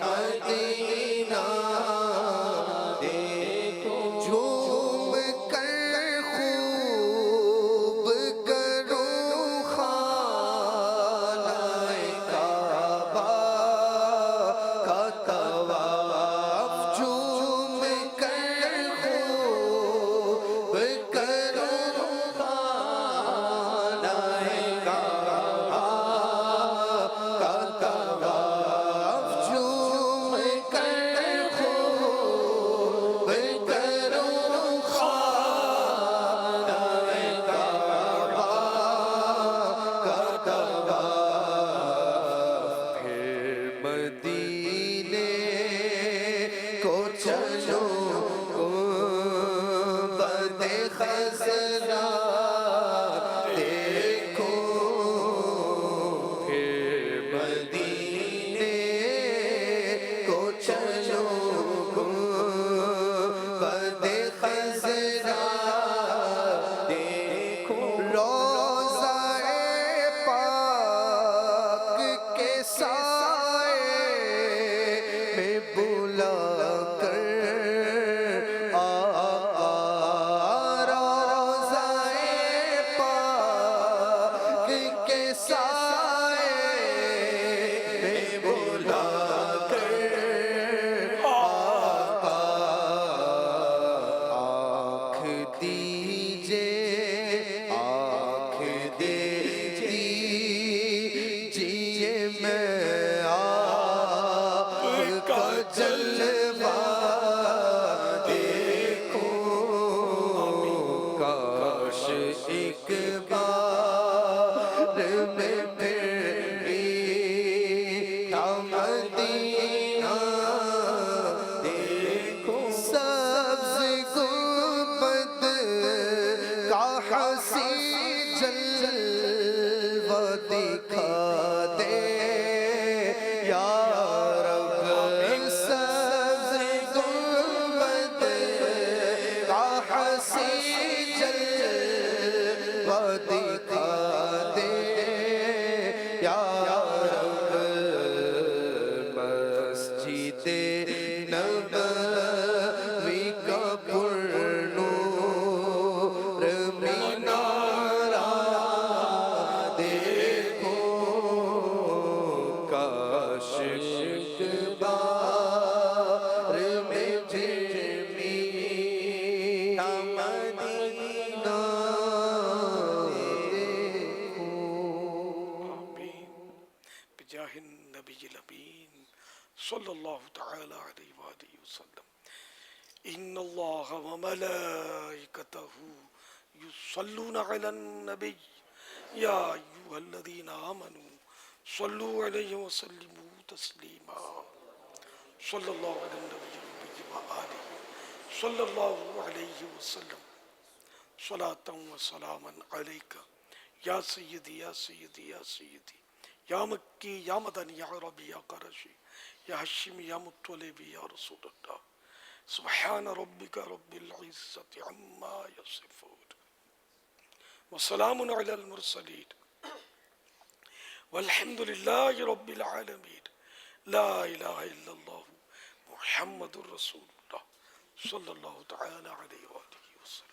مدینہ دیکھو جھوم کر خوب کروں خانہ کعبہ کا طواف جھوم کر خوب کروں خانہ کعبہ کا طواف جھوم کر خوب کروں خانہ کعبہ کا طواف پھر مدینے کو چلو گنبد خضرا دیکھو پھر مدینے کو چلو گنبد خضرا دیکھو روضہ پاک کے سائے میں بلا کر آقا روضہ پاک کے سائے میں بلا کر آقا آنکھ دیجئے آنکھ دیجئے میں آپ کا جلوہ دیکھوں کاش ایک بار میں پھر بھی مدینہ دیکھو سبز گنبد کا حسین جلوہ دکھا دے یا رب سبز گنبد کا حسین جلوہ دکھا دے یا رب مسجد نبوی کا پرنور مینارہ دیکھو کاش ایک بار میں پھر بھی مدینہ بجاہ النبی الامین صلی اللہ تعالی علیہ وآلہ وسلم ان اللہ وملائکتہ یصلون علی النبی یا ایہا الذین آمنوا صلوا علیہ وسلموا تسلیما صلی اللہ علی النبی وآلہ صلی اللہ علیہ وسلم صلاة و سلاما علیکہ یا سیدی یا سیدی یا سیدی یا مکی یا مدنی یا عربی یا قرشی یا حشمی یا مطلبی یا رسول اللہ سبحان ربک رب العزت عما یصفون وسلام علی المرسلین والحمد للہ رب العالمین لا الہ الا اللہ محمد رسول اللہ صلی اللہ تعالی علیہ وآلہ وسلم.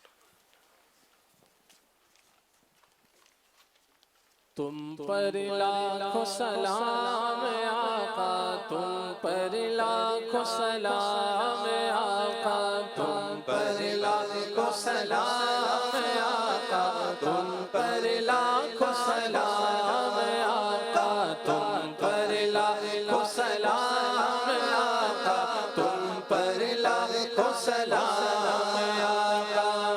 تم پر لاکھوں سلام آقا، تم پر لاکھوں سلام آقا، تم پر لاکھوں سلام آقا، تم پر لاکھوں سلام آقا، تم پر لاکھوں سلام آقا، تم پر لاکھوں سلام آقا.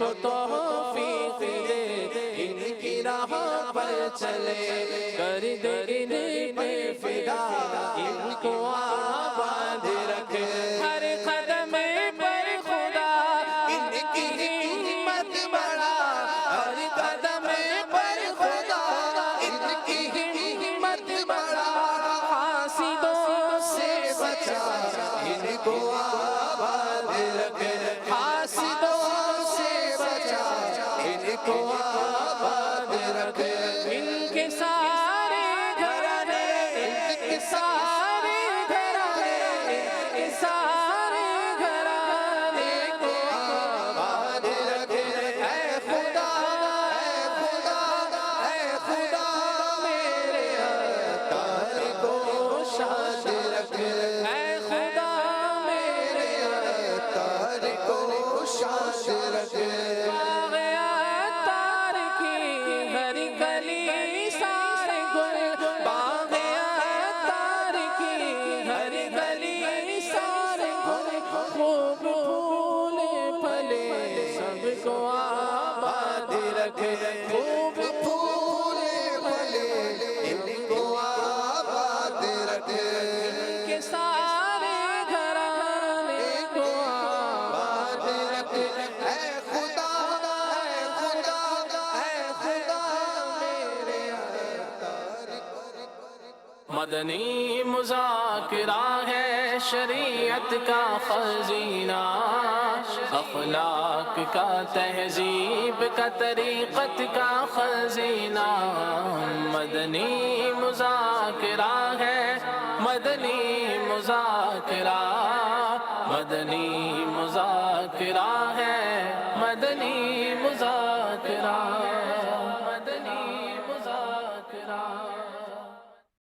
کو توفیق دے ان کی راہ پر چلے کر دے ان پہ فدا ان کو آباد رکھے ہر قدم پر خدا ان کی ہمت بڑھا ہر قدم پر خدا ان کی ہمت بڑھا حاسدوں سے بچا ان کو آباد رکھے حاسدوں سے بچا ان کو آباد رکھے ان کے سارے گھرانے ان کے سارے گھرانے ان کے سارے گھرانے کو آباد رکھے اے خدا اے خدا اے خدا میرے اتار کو شاد رکھے اے خدا میرے اتار کو شاد رکھے باغ اتار کی ہر گلی سارے گل باغ اتار کی ہر گلی سارے گل خوب پھولے پھلے سب کو آباد رکھے خوب پھولے پھلے ان کو آباد رکھے ان کے سارے گھرانے کو آباد رکھے اے خدا اے خدا اے خدا میرے مدنی مذاکرہ ہے شریعت کا خزینہ اخلاق کا تہذیب کا طریقت کا خزینہ مدنی مذاکرہ ہے مدنی مذاکرہ ہے